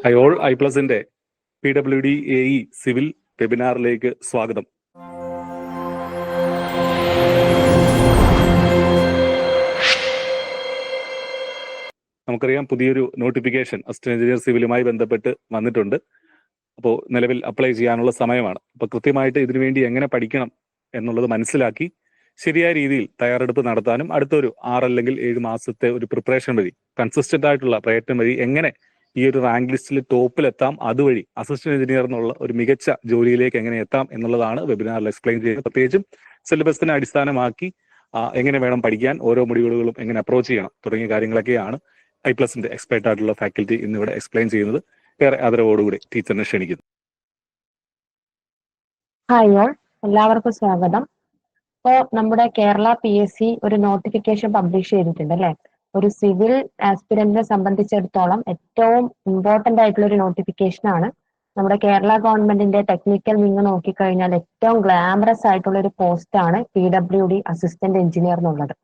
ഹയോൾ ഐപ്ലസിന്റെ PWD AE civil വെബിനാറിലേക്ക് സ്വാഗതം. നമുക്കറിയാം, പുതിയൊരു നോട്ടിഫിക്കേഷൻ അസിസ്റ്റന്റ് എഞ്ചിനീയർ സിവിലുമായി ബന്ധപ്പെട്ട് വന്നിട്ടുണ്ട്. അപ്പോൾ നിലവിൽ അപ്ലൈ ചെയ്യാനുള്ള സമയമാണ്. അപ്പോൾ കൃത്യമായിട്ട് ഇതിനുവേണ്ടി എങ്ങനെ പഠിക്കണം എന്നുള്ളത് മനസ്സിലാക്കി ശരിയായ രീതിയിൽ തയ്യാറെടുപ്പ് നടത്താനും അടുത്തൊരു 6 അല്ലെങ്കിൽ 7 മാസത്തെ ഒരു പ്രിപ്പറേഷൻ വഴി, കൺസിസ്റ്റന്റ് ആയിട്ടുള്ള പ്രയത്നം വഴി എങ്ങനെ ഈ ഒരു റാങ്ക് ലിസ്റ്റിൽ ടോപ്പിലെത്താം, അതുവഴി അസിസ്റ്റന്റ് എഞ്ചിനീയർ എന്നുള്ള ഒരു മികച്ച ജോലിയിലേക്ക് എങ്ങനെ എത്താം എന്നുള്ളതാണ് വെബിനാറിൽ എക്സ്പ്ലെയിൻ ചെയ്യുന്നത്. പ്രത്യേകിച്ചും സിലബസിനെ അടിസ്ഥാനമാക്കി എങ്ങനെ വേണം പഠിക്കാൻ, ഓരോ മൊഡ്യൂളുകളും എങ്ങനെ അപ്രോച്ച് ചെയ്യണം തുടങ്ങിയ കാര്യങ്ങളൊക്കെയാണ് ഐപ്ലസിന്റെ എക്സ്പെർട്ട് ആയിട്ടുള്ള ഫാക്കൽറ്റി ഇന്നിവിടെ എക്സ്പ്ലെയിൻ ചെയ്യുന്നത്. ഏറെ ആദരവോടുകൂടി ടീച്ചറിനെ ക്ഷണിക്കുന്നു. ഹായ്, എല്ലാവർക്കും സ്വാഗതം. ഇപ്പോൾ നമ്മുടെ കേരള PSC ഒരു നോട്ടിഫിക്കേഷൻ പബ്ലിഷ് ചെയ്തിട്ടുണ്ട് അല്ലെ. ഒരു സിവിൽ ആസ്പിരന്റിനെ സംബന്ധിച്ചിടത്തോളം ഏറ്റവും ഇമ്പോർട്ടന്റ് ആയിട്ടുള്ള ഒരു നോട്ടിഫിക്കേഷൻ ആണ്. നമ്മുടെ കേരള ഗവൺമെന്റിന്റെ ടെക്നിക്കൽ വിങ് നോക്കിക്കഴിഞ്ഞാൽ ഏറ്റവും ഗ്ലാമറസ് ആയിട്ടുള്ള ഒരു പോസ്റ്റ് ആണ് PWD അസിസ്റ്റന്റ് എഞ്ചിനീയർ എന്നുള്ളത്.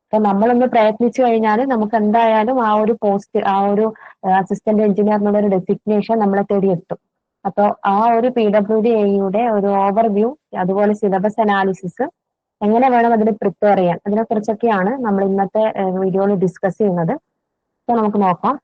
അപ്പൊ നമ്മളൊന്ന് പ്രയത്നിച്ചു കഴിഞ്ഞാൽ നമുക്ക് എന്തായാലും ആ ഒരു പോസ്റ്റ്, ആ ഒരു അസിസ്റ്റന്റ് എഞ്ചിനീയർ എന്നുള്ള ഒരു ഡെസിഗ്നേഷൻ നമ്മളെ തേടി എത്തും. അപ്പോൾ ആ ഒരു PWD AEയുടെ ഒരു ഓവർവ്യൂ, അതുപോലെ സിലബസ് അനാലിസിസ്, എങ്ങനെ വേണം അതിന് പ്രിപ്പയർ ചെയ്യാൻ, അതിനെ കുറിച്ചൊക്കെയാണ് നമ്മൾ ഇന്നത്തെ വീഡിയോയിൽ ഡിസ്കസ് ചെയ്യുന്നത്. അപ്പൊ നമുക്ക് നോക്കാം.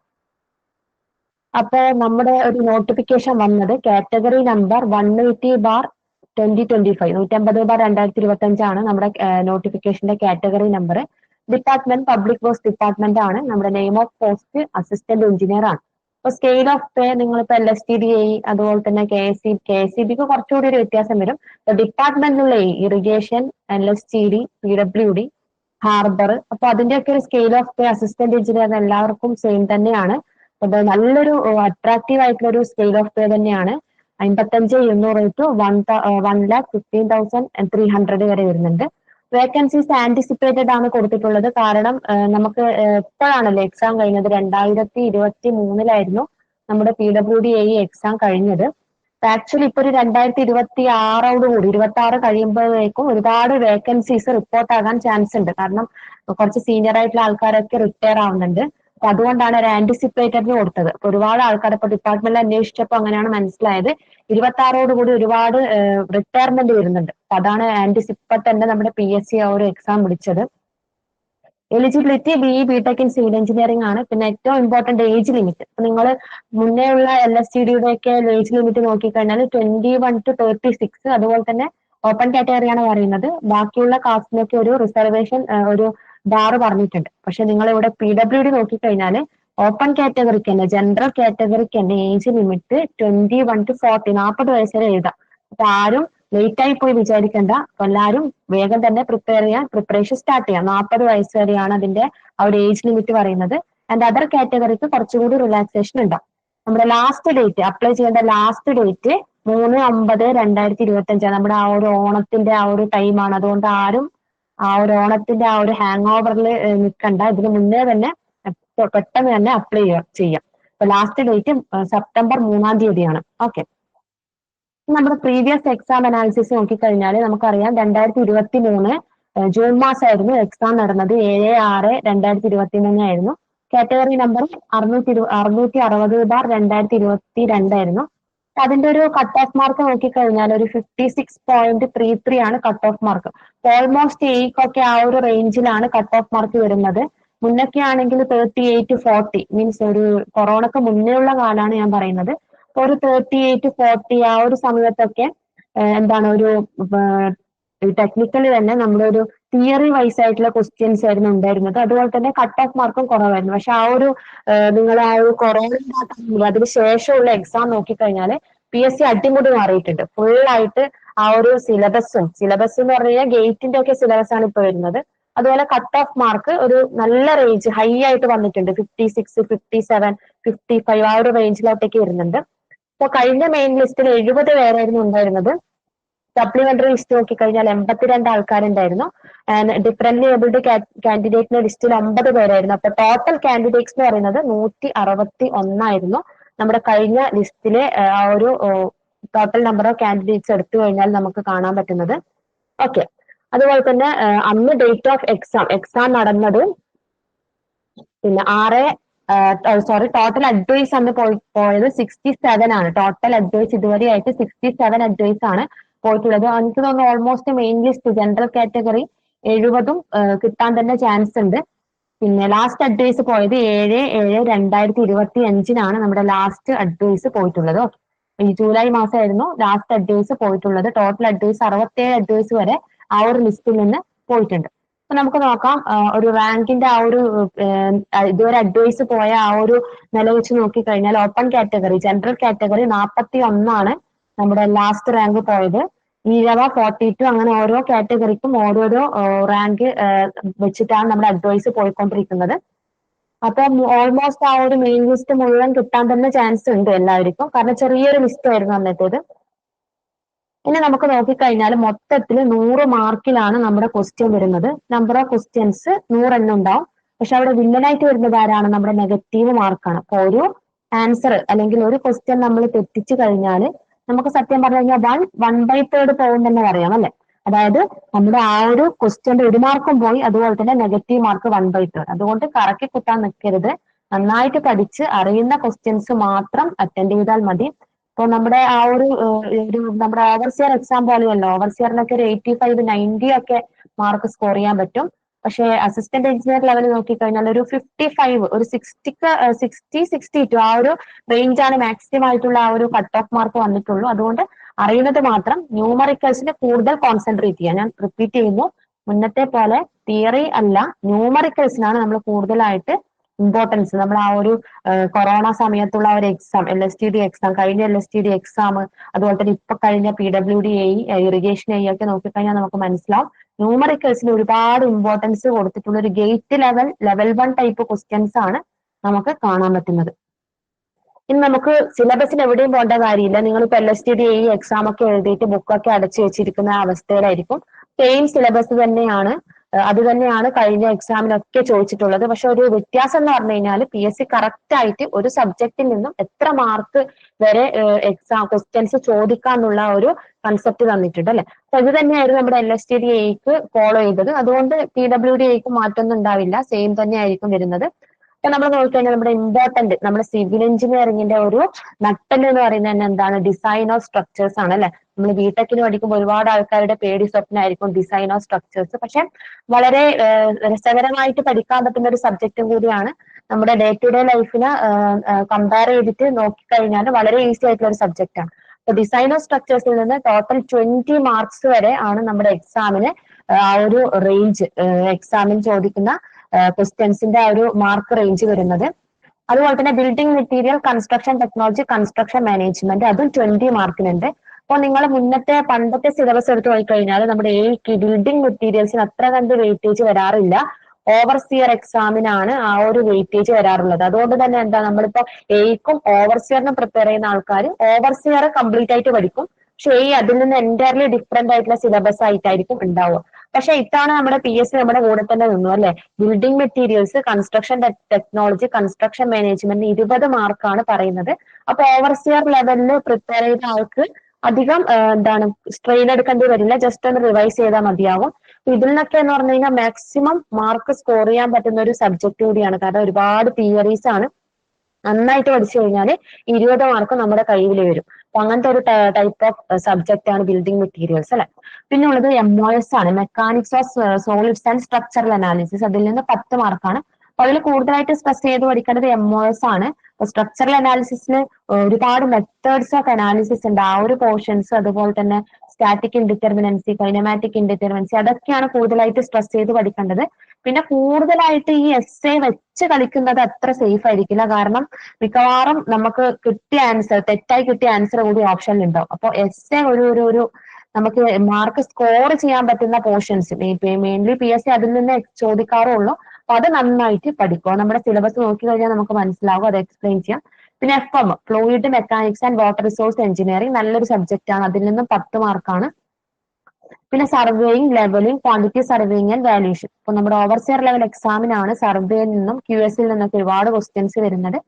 അപ്പൊ നമ്മുടെ ഒരു നോട്ടിഫിക്കേഷൻ വന്നത് കാറ്റഗറി നമ്പർ 180/2025, 150/2025 ആണ് നമ്മുടെ നോട്ടിഫിക്കേഷന്റെ category number. Department public works department ആണ്. നമ്മുടെ name of post assistant engineer ആണ്. ഇപ്പൊ സ്കെയിൽ ഓഫ് പേ നിങ്ങളിപ്പോ LSTD AE, അതുപോലെ തന്നെ KSEBക്ക് കുറച്ചുകൂടി ഒരു വ്യത്യാസം വരും. ഡിപ്പാർട്ട്മെന്റിലുള്ള ഇറിഗേഷൻ, LSTD, PWD, ഹാർബർ, അപ്പൊ അതിന്റെയൊക്കെ ഒരു scale of pay assistant engineer എല്ലാവർക്കും സെയിം തന്നെയാണ്. അത് നല്ലൊരു അട്രാക്റ്റീവ് ആയിട്ടുള്ള ഒരു സ്കെയിൽ ഓഫ് പേ തന്നെയാണ്. 55,200 to 1,15,300 വരെ വരുന്നുണ്ട്. വേക്കൻസീസ് ആന്റിസിപ്പേറ്റഡ് ആണ് കൊടുത്തിട്ടുള്ളത്. കാരണം നമുക്ക് ഇപ്പോഴാണല്ലോ എക്സാം കഴിഞ്ഞത്. 2023 നമ്മുടെ PWD AE എക്സാം കഴിഞ്ഞത്. ആക്ച്വലി ഇപ്പൊ ഒരു 2026 കഴിയുമ്പോഴേക്കും ഒരുപാട് വേക്കൻസീസ് റിപ്പോർട്ട് ആകാൻ ചാൻസ് ഉണ്ട്. കാരണം കുറച്ച് സീനിയർ ആയിട്ടുള്ള ആൾക്കാരൊക്കെ റിട്ടയർ ആവുന്നുണ്ട്. അപ്പൊ അതുകൊണ്ടാണ് ഒരു ആന്റിസിപ്പേറ്റഡിന് കൊടുത്തത്. അപ്പൊ ഒരുപാട് ആൾക്കാർ ഇപ്പൊ ഡിപ്പാർട്ട്മെന്റിൽ അന്വേഷിച്ചപ്പോൾ അങ്ങനെയാണ് മനസ്സിലായത്. 26 കൂടി ഒരുപാട് റിട്ടയർമെന്റ് വരുന്നുണ്ട്. അപ്പൊ അതാണ് തന്നെ നമ്മുടെ PSC ആ ഒരു എക്സാം വിളിച്ചത്. Eligibility BE BTech in civil engineering ആണ്. പിന്നെ ഏറ്റവും ഇമ്പോർട്ടന്റ് ഏജ് ലിമിറ്റ്. നിങ്ങൾ മുന്നേ ഉള്ള LSTDയുടെ ഒക്കെ ഏജ് ലിമിറ്റ് നോക്കിക്കഴിഞ്ഞാൽ 21 to 36, അതുപോലെ തന്നെ ഓപ്പൺ കാറ്റഗറിയാണ് പറയുന്നത്. ബാക്കിയുള്ള കാസ്റ്റിനൊക്കെ ഒരു റിസർവേഷൻ, ഒരു ബാർ പറഞ്ഞിട്ടുണ്ട്. പക്ഷെ നിങ്ങൾ ഇവിടെ PWD നോക്കിക്കഴിഞ്ഞാൽ ഓപ്പൺ കാറ്റഗറിക്ക് തന്നെ, ജനറൽ കാറ്റഗറിക്ക് തന്നെ ഏജ് ലിമിറ്റ് 21 to 40, 40 വയസ്സ് വരെ എഴുതാം. അപ്പൊ ആരും ലേറ്റ് ആയി പോയി വിചാരിക്കേണ്ട. എല്ലാവരും വേഗം തന്നെ പ്രിപ്പറേഷൻ സ്റ്റാർട്ട് ചെയ്യാം. 40 വയസ്സ് വരെയാണ് അതിന്റെ ആ ഒരു ഏജ് ലിമിറ്റ് പറയുന്നത്. ആൻഡ് അതർ കാറ്റഗറിക്ക് കുറച്ചുകൂടി റിലാക്സേഷൻ ഉണ്ടാവും. നമ്മുടെ ലാസ്റ്റ് ഡേറ്റ്, അപ്ലൈ ചെയ്യേണ്ട ലാസ്റ്റ് ഡേറ്റ് 3/9/2025 നമ്മുടെ ആ ഒരു ഓണത്തിന്റെ ആ ഒരു ടൈമാണ്. അതുകൊണ്ട് ആരും ആ ഒരു ഓണത്തിന്റെ ആ ഒരു ഹാങ് ഓവറിൽ നിൽക്കണ്ട. ഇതിന് മുന്നേ തന്നെ പെട്ടെന്ന് തന്നെ അപ്ലൈ ചെയ്യാം. അപ്പൊ ലാസ്റ്റ് ഡേറ്റ് സെപ്റ്റംബർ 3 ഓക്കെ. നമ്മുടെ പ്രീവിയസ് എക്സാം അനാലിസിസ് നോക്കിക്കഴിഞ്ഞാൽ നമുക്കറിയാം 2023 ജൂൺ മാസമായിരുന്നു എക്സാം നടന്നത്. 7/6/2023 ആയിരുന്നു. കാറ്റഗറി നമ്പർ 660/2022 ആയിരുന്നു. അതിന്റെ ഒരു കട്ട് ഓഫ് മാർക്ക് നോക്കിക്കഴിഞ്ഞാൽ ഒരു 56.33 ആണ് കട്ട് ഓഫ് മാർക്ക്. ഓൾമോസ്റ്റ് എയ്ക്കൊക്കെ ആ ഒരു റേഞ്ചിലാണ് കട്ട് ഓഫ് മാർക്ക് വരുന്നത്. മുന്നൊക്കെ ആണെങ്കിൽ 38-40, മീൻസ് ഒരു കൊറോണക്ക് മുന്നേ ഉള്ള കാലമാണ് ഞാൻ പറയുന്നത്. ഒരു 38-40 ആ ഒരു സമയത്തൊക്കെ എന്താണ് ഒരു ടെക്നിക്കലി തന്നെ നമ്മളൊരു തിയറി വൈസ് ആയിട്ടുള്ള ക്വസ്റ്റ്യൻസ് ആയിരുന്നു ഉണ്ടായിരുന്നത്. അതുപോലെ തന്നെ കട്ട് ഓഫ് മാർക്കും കുറവായിരുന്നു. പക്ഷെ ആ ഒരു നിങ്ങൾ ആ ഒരു കൊറോണ അതിന് ശേഷമുള്ള എക്സാം നോക്കിക്കഴിഞ്ഞാൽ PSC അടിമുടി മാറിയിട്ടുണ്ട്. ഫുള്ളായിട്ട് ആ ഒരു സിലബസ് എന്ന് പറഞ്ഞാൽ ഗേറ്റിന്റെ ഒക്കെ സിലബസ് ആണ് ഇപ്പൊ വരുന്നത്. അതുപോലെ കട്ട് ഓഫ് മാർക്ക് ഒരു നല്ല റേഞ്ച് ഹൈ ആയിട്ട് വന്നിട്ടുണ്ട്. 56, 57, 55 ആ ഒരു റേഞ്ചിലോട്ടേക്ക് വരുന്നുണ്ട്. ഇപ്പൊ കഴിഞ്ഞ മെയിൻ ലിസ്റ്റിൽ 70 പേരായിരുന്നു ഉണ്ടായിരുന്നത്. സപ്ലിമെന്ററി ലിസ്റ്റ് നോക്കിക്കഴിഞ്ഞാൽ 82 ആൾക്കാരുണ്ടായിരുന്നു. ഡിഫറൻറ്റ്ലി ഏബിൾഡ് കാൻഡിഡേറ്റിന്റെ ലിസ്റ്റിൽ 50 പേരായിരുന്നു. അപ്പൊ ടോട്ടൽ കാൻഡിഡേറ്റ്സ് എന്ന് പറയുന്നത് 161 ആയിരുന്നു. നമ്മുടെ കഴിഞ്ഞ ലിസ്റ്റിലെ ആ ഒരു ടോട്ടൽ നമ്പർ ഓഫ് കാൻഡിഡേറ്റ്സ് എടുത്തു കഴിഞ്ഞാൽ നമുക്ക് കാണാൻ പറ്റുന്നത്. ഓക്കെ. അതുപോലെ തന്നെ അന്ന് ഡേറ്റ് ഓഫ് എക്സാം നടന്നത് പിന്നെ 6 ടോട്ടൽ അഡ്വൈസ് അന്ന് പോയത് 67 ആണ്. ടോട്ടൽ അഡ്വൈസ് ഇതുവരെയായിട്ട് 67 അഡ്വൈസ് ആണ് പോയിട്ടുള്ളത്. എനിക്ക് തോന്നുന്നു almost main list general category 70 കിട്ടാൻ തന്നെ ചാൻസ് ഉണ്ട്. പിന്നെ ലാസ്റ്റ് അഡ്വൈസ് പോയത് 7/7/2025 നമ്മുടെ ലാസ്റ്റ് അഡ്വൈസ് പോയിട്ടുള്ളത്. ഈ ജൂലൈ മാസമായിരുന്നു ലാസ്റ്റ് അഡ്വൈസ് പോയിട്ടുള്ളത്. ടോട്ടൽ അഡ്വൈസ് 67 അഡ്വൈസ് വരെ ആ ഒരു ലിസ്റ്റിൽ നിന്ന് പോയിട്ടുണ്ട്. അപ്പൊ നമുക്ക് നോക്കാം ഒരു റാങ്കിന്റെ ആ ഒരു ഇതുവരെ അഡ്വൈസ് പോയ ആ ഒരു നില വെച്ച് നോക്കിക്കഴിഞ്ഞാൽ ഓപ്പൺ കാറ്റഗറി ജനറൽ കാറ്റഗറി 41 നമ്മുടെ ലാസ്റ്റ് റാങ്ക് പോയത്. ഈഴവ 42 അങ്ങനെ ഓരോ കാറ്റഗറിക്കും ഓരോരോ റാങ്ക് വെച്ചിട്ടാണ് നമ്മുടെ അഡ്വൈസ് പോയിക്കൊണ്ടിരിക്കുന്നത്. അപ്പൊ ഓൾമോസ്റ്റ് ആ ഒരു മെയിൻ ലിസ്റ്റ് മുഴുവൻ കിട്ടാൻ തന്നെ ചാൻസ് ഉണ്ട് എല്ലാവർക്കും, കാരണം ചെറിയൊരു ലിസ്റ്റ് ആയിരുന്നു അന്നത്തേത്. ഇനി നമുക്ക് നോക്കിക്കഴിഞ്ഞാൽ മൊത്തത്തിൽ 100 മാർക്കിലാണ് നമ്മുടെ ക്വസ്റ്റ്യൻ വരുന്നത്. നമ്പർ ഓഫ് ക്വസ്റ്റ്യൻസ് 100 ഉണ്ടാവും. പക്ഷെ അവിടെ വില്ലനായിട്ട് വരുന്നത് ആരാണ്? നമ്മുടെ നെഗറ്റീവ് മാർക്കാണ്. അപ്പൊ ഒരു ആൻസർ അല്ലെങ്കിൽ ഒരു ക്വസ്റ്റ്യൻ നമ്മൾ തെറ്റിച്ചു കഴിഞ്ഞാൽ നമുക്ക് സത്യം പറഞ്ഞു കഴിഞ്ഞാൽ 1/3 പോകും തന്നെ പറയാം അല്ലെ. അതായത് നമ്മുടെ ആ ഒരു ക്വസ്റ്റ്യന്റെ 1 മാർക്കും പോയി, അതുപോലെ തന്നെ നെഗറ്റീവ് മാർക്ക് 1/3. അതുകൊണ്ട് കറക്കി കുത്താൻ നിൽക്കരുത്. നന്നായിട്ട് പഠിച്ച് അറിയുന്ന ക്വസ്റ്റ്യൻസ് മാത്രം അറ്റൻഡ് ചെയ്താൽ മതി. ഇപ്പൊ നമ്മുടെ ആ ഒരു നമ്മുടെ ഓവർസിയർ എക്സാം പോലെയല്ല. ഓവർസിയറിനൊക്കെ ഒരു 85, 90 ഒക്കെ മാർക്ക് സ്കോർ ചെയ്യാൻ പറ്റും. പക്ഷേ അസിസ്റ്റന്റ് എഞ്ചിനീയർ ലെവൽ നോക്കിക്കഴിഞ്ഞാൽ ഒരു 55, ഒരു 62 ആ ഒരു റേഞ്ചാണ് മാക്സിമം ആയിട്ടുള്ള ആ ഒരു കട്ട് ഓഫ് മാർക്ക് വന്നിട്ടുള്ളൂ. അതുകൊണ്ട് അറിയുന്നത് മാത്രം ന്യൂമറിക്കൽസിന് കൂടുതൽ കോൺസെൻട്രേറ്റ് ചെയ്യാം. ഞാൻ റിപ്പീറ്റ് ചെയ്യുന്നു, മുന്നത്തെ പോലെ തിയറി അല്ല, ന്യൂമറിക്കൽസിനാണ് നമ്മൾ കൂടുതലായിട്ട് ഇമ്പോർട്ടൻസ്. നമ്മൾ ആ ഒരു കൊറോണ സമയത്തുള്ള ഒരു എക്സാം, LSTD എക്സാം, കഴിഞ്ഞ LSTD എക്സാം, അതുപോലെ തന്നെ ഇപ്പൊ കഴിഞ്ഞ PWD AE, ഇറിഗേഷൻ AE ഒക്കെ നോക്കിക്കഴിഞ്ഞാൽ നമുക്ക് മനസ്സിലാവും ന്യൂമറിക്കൽസിന് ഒരുപാട് ഇമ്പോർട്ടൻസ് കൊടുത്തിട്ടുള്ള ഒരു ഗേറ്റ് ലെവൽ 1 ടൈപ്പ് ക്വസ്റ്റ്യൻസ് ആണ് നമുക്ക് കാണാൻ പറ്റുന്നത്. ഇനി നമുക്ക് സിലബസിന് എവിടെയും പോകേണ്ട കാര്യമില്ല. നിങ്ങളിപ്പോ LSTD AE എക്സാം ഒക്കെ എഴുതിയിട്ട് ബുക്കൊക്കെ അടച്ചു വെച്ചിരിക്കുന്ന അവസ്ഥയിലായിരിക്കും. സെയിം സിലബസ് തന്നെയാണ്, അത് തന്നെയാണ് കഴിഞ്ഞ എക്സാമിനൊക്കെ ചോദിച്ചിട്ടുള്ളത്. പക്ഷെ ഒരു വ്യത്യാസം എന്ന് പറഞ്ഞു കഴിഞ്ഞാൽ PSC കറക്റ്റ് ആയിട്ട് ഒരു സബ്ജക്റ്റിൽ നിന്നും എത്ര മാർക്ക് വരെ എക്സാം ക്വസ്റ്റ്യൻസ് ചോദിക്കാന്നുള്ള ഒരു കൺസെപ്റ്റ് തന്നിട്ടുണ്ട് അല്ലെ. അപ്പൊ ഇത് തന്നെയായിരുന്നു നമ്മുടെ LSTD AEക്ക് ഫോളോ ചെയ്തത്. അതുകൊണ്ട് PWD AEക്ക് മാറ്റമൊന്നും ഉണ്ടാവില്ല, സെയിം തന്നെ ആയിരിക്കും വരുന്നത്. അപ്പൊ നമ്മൾ നോക്കിക്കഴിഞ്ഞാൽ നമ്മുടെ ഇമ്പോർട്ടന്റ് നമ്മുടെ സിവിൽ എഞ്ചിനീയറിംഗിന്റെ ഒരു നട്ടെല്ല് എന്ന് പറയുന്നത് തന്നെ എന്താണ്? ഡിസൈൻ ഓഫ് സ്ട്രക്ചേഴ്സ് ആണ് അല്ലെ. നമ്മൾ ബിടെക്കിന് പഠിക്കുമ്പോൾ ഒരുപാട് ആൾക്കാരുടെ പേടി സ്വപ്നമായിരിക്കും ഡിസൈൻ ഓഫ് സ്ട്രക്ചേഴ്സ്. പക്ഷെ വളരെ രസകരമായിട്ട് പഠിക്കാൻ പറ്റുന്ന ഒരു സബ്ജക്റ്റും കൂടിയാണ്. നമ്മുടെ ഡേ ടു ഡേ ലൈഫിന് കമ്പയർ ചെയ്തിട്ട് നോക്കിക്കഴിഞ്ഞാൽ വളരെ ഈസി ആയിട്ടുള്ള ഒരു സബ്ജക്റ്റ് ആണ്. അപ്പൊ ഡിസൈൻ ഓഫ് സ്ട്രക്ചേഴ്സിൽ നിന്ന് ടോട്ടൽ 20 മാർക്സ് വരെ ആണ് നമ്മുടെ എക്സാമിന് ആ ഒരു റേഞ്ച്, എക്സാമിന് ചോദിക്കുന്ന ക്വസ്റ്റ്യൻസിന്റെ ആ ഒരു മാർക്ക് റേഞ്ച് വരുന്നത്. അതുപോലെ തന്നെ building material, construction technology, construction management, അതും 20 മാർക്കിനുണ്ട്. അപ്പൊ നിങ്ങൾ പണ്ടത്തെ സിലബസ് എടുത്ത് പോയിക്കഴിഞ്ഞാൽ നമ്മുടെ ബിൽഡിംഗ് മെറ്റീരിയൽസിന് അത്ര കണ്ട് വെയിറ്റേജ് വരാറില്ല. ഓവർസിയർ എക്സാമിനാണ് ആ ഒരു വെയിറ്റേജ് വരാറുള്ളത്. അതുകൊണ്ട് തന്നെ എന്താ, നമ്മളിപ്പോ എയ്ക്കും ഓവർസിയറിനും പ്രിപ്പയർ ചെയ്യുന്ന ആൾക്കാർ ഓവർസിയർ കംപ്ലീറ്റ് ആയിട്ട് പഠിക്കും. പക്ഷെ അതിൽ നിന്ന് എൻറ്റയർലി ഡിഫറെന്റ് ആയിട്ടുള്ള സിലബസ് ആയിട്ടായിരിക്കും ഉണ്ടാവുക. പക്ഷെ ഇതാണ് നമ്മുടെ PSC നമ്മുടെ കൂടെ തന്നെ നിന്നു അല്ലെ. Building materials, construction technology, construction management 20 മാർക്കാണ് പറയുന്നത്. അപ്പൊ ഓവർസിയർ ലെവലിൽ പ്രിപ്പയർ ചെയ്ത ആൾക്ക് അധികം സ്ട്രെയിൻ എടുക്കേണ്ടി വരില്ല, ജസ്റ്റ് ഒന്ന് റിവൈസ് ചെയ്താൽ മതിയാവും. ഇതിൽ നിന്നൊക്കെ എന്ന് പറഞ്ഞു കഴിഞ്ഞാൽ മാക്സിമം മാർക്ക് സ്കോർ ചെയ്യാൻ പറ്റുന്ന ഒരു സബ്ജക്ട് കൂടിയാണ്. കാരണം ഒരുപാട് തിയറീസ് ആണ്. നന്നായിട്ട് പഠിച്ചു കഴിഞ്ഞാൽ 20 മാർക്ക് നമ്മുടെ കയ്യിൽ വരും. അപ്പൊ അങ്ങനത്തെ ഒരു ടൈപ്പ് ഓഫ് സബ്ജക്റ്റ് ആണ് ബിൽഡിംഗ് മെറ്റീരിയൽസ് അല്ലെ. പിന്നെ ഉള്ളത് MOS ആണ്, mechanics of solids and structural analysis. അതിൽ നിന്ന് 10 മാർക്കാണ്. അപ്പൊ അതിൽ കൂടുതലായിട്ട് സ്ട്രെസ് ചെയ്ത് പഠിക്കേണ്ടത് MOS ആണ്. സ്ട്രക്ചറൽ അനാലിസിസിൽ ഒരുപാട് മെത്തേഡ്സ് ഓഫ് അനാലിസിസ് ഉണ്ട്, ആ ഒരു പോർഷൻസ്. അതുപോലെ തന്നെ സ്റ്റാറ്റിക് ഇൻഡിറ്റർമിനൻസി, കൈനമാറ്റിക് ഇൻഡിറ്റർമിനൻസി, അതൊക്കെയാണ് കൂടുതലായിട്ട് സ്ട്രെസ് ചെയ്ത് പഠിക്കേണ്ടത്. പിന്നെ കൂടുതലായിട്ട് ഈ essay വെച്ച് കളിക്കുന്നത് അത്ര സേഫ് ആയിരിക്കില്ല. കാരണം മിക്കവാറും നമുക്ക് കിട്ടിയ ആൻസർ, തെറ്റായി കിട്ടിയ ആൻസർ കൂടി ഓപ്ഷനിൽ ഉണ്ടാവും. അപ്പൊ essay ഒരു നമുക്ക് മാർക്ക് സ്കോർ ചെയ്യാൻ പറ്റുന്ന പോർഷൻസ് മെയിൻലി PSC അതിൽ നിന്ന് ചോദിക്കാറുള്ളൂ. അപ്പൊ അത് നന്നായിട്ട് പഠിക്കുക. നമ്മുടെ സിലബസ് നോക്കി കഴിഞ്ഞാൽ നമുക്ക് മനസ്സിലാവും, അത് എക്സ്പ്ലെയിൻ ചെയ്യാം. പിന്നെ FM, fluid mechanics and water resource engineering, നല്ലൊരു സബ്ജക്റ്റ് ആണ്. അതിൽ നിന്നും 10 മാർക്കാണ്. പിന്നെ surveying, levelling, quantity surveying and valuation. ഇപ്പൊ നമ്മുടെ ഓവർസിയർ ലെവൽ എക്സാമിനാണ് സർവേയിൽ നിന്നും QS ൽ നിന്നൊക്കെ ഒരുപാട് ക്വസ്റ്റ്യൻസ് വരുന്നത്.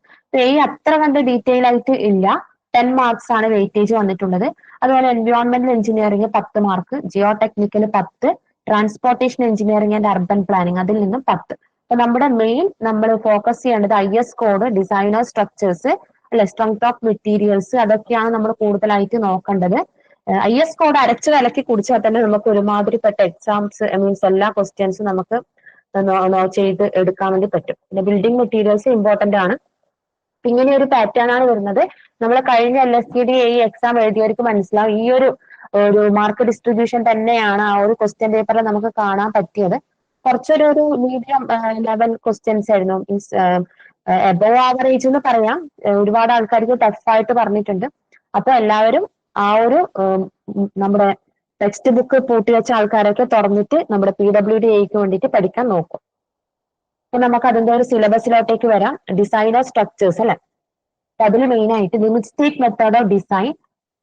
അത്ര കണ്ട് ഡീറ്റെയിൽ ആയിട്ട് ഇല്ല. 10 മാർക്സ് ആണ് വെയിറ്റേജ് വന്നിട്ടുള്ളത്. അതുപോലെ എൻവയോൺമെന്റൽ engineering 10 mark, geotechnical 10, transportation engineering and urban planning അതിൽ നിന്നും 10. അപ്പൊ നമ്മുടെ മെയിൻ നമ്മൾ ഫോക്കസ് ചെയ്യേണ്ടത് IS code, design of structures അല്ലെ, സ്ട്രെങ്ത് ഓഫ് മെറ്റീരിയൽസ്, അതൊക്കെയാണ് നമ്മൾ കൂടുതലായിട്ട് നോക്കേണ്ടത്. IS കോഡ് അരച്ച് കലക്കി കുടിച്ചാൽ തന്നെ നമുക്ക് ഒരുമാതിരിപ്പെട്ട എക്സാംസ് മീൻസ് എല്ലാ ക്വസ്റ്റ്യൻസും നമുക്ക് ചെയ്ത് എടുക്കാൻ വേണ്ടി പറ്റും. പിന്നെ ബിൽഡിംഗ് മെറ്റീരിയൽസ് ഇമ്പോർട്ടന്റ് ആണ്. ഇങ്ങനെ ഒരു പാറ്റേൺ ആണ് വരുന്നത്. നമ്മൾ കഴിഞ്ഞ LSTD ഈ എക്സാം എഴുതിയവർക്ക് മനസ്സിലാവും ഈ ഒരു മാർക്ക് ഡിസ്ട്രിബ്യൂഷൻ തന്നെയാണ് ആ ഒരു ക്വസ്റ്റ്യൻ പേപ്പറിൽ നമുക്ക് കാണാൻ പറ്റിയത്. കുറച്ചൊരു മീഡിയം ലെവൽ ക്വസ്റ്റ്യൻസ് ആയിരുന്നു. മീൻസ് എബോവ് ആവറേജ് എന്ന് പറയാം. ഒരുപാട് ആൾക്കാർക്ക് ടഫായിട്ട് പറഞ്ഞിട്ടുണ്ട്. അപ്പൊ എല്ലാവരും ആ ഒരു നമ്മുടെ ടെക്സ്റ്റ് ബുക്ക് പൂട്ടി വെച്ച ആൾക്കാരൊക്കെ തുറന്നിട്ട് നമ്മുടെ PWD-Aക്ക് വേണ്ടിയിട്ട് പഠിക്കാൻ നോക്കും. അപ്പൊ നമുക്ക് അതിന്റെ ഒരു സിലബസിലോട്ടേക്ക് വരാം. ഡിസൈൻ ഓഫ് സ്ട്രക്ചേഴ്സ് അല്ലെ, അപ്പൊ അതിൽ മെയിൻ ആയിട്ട് limit state method of design,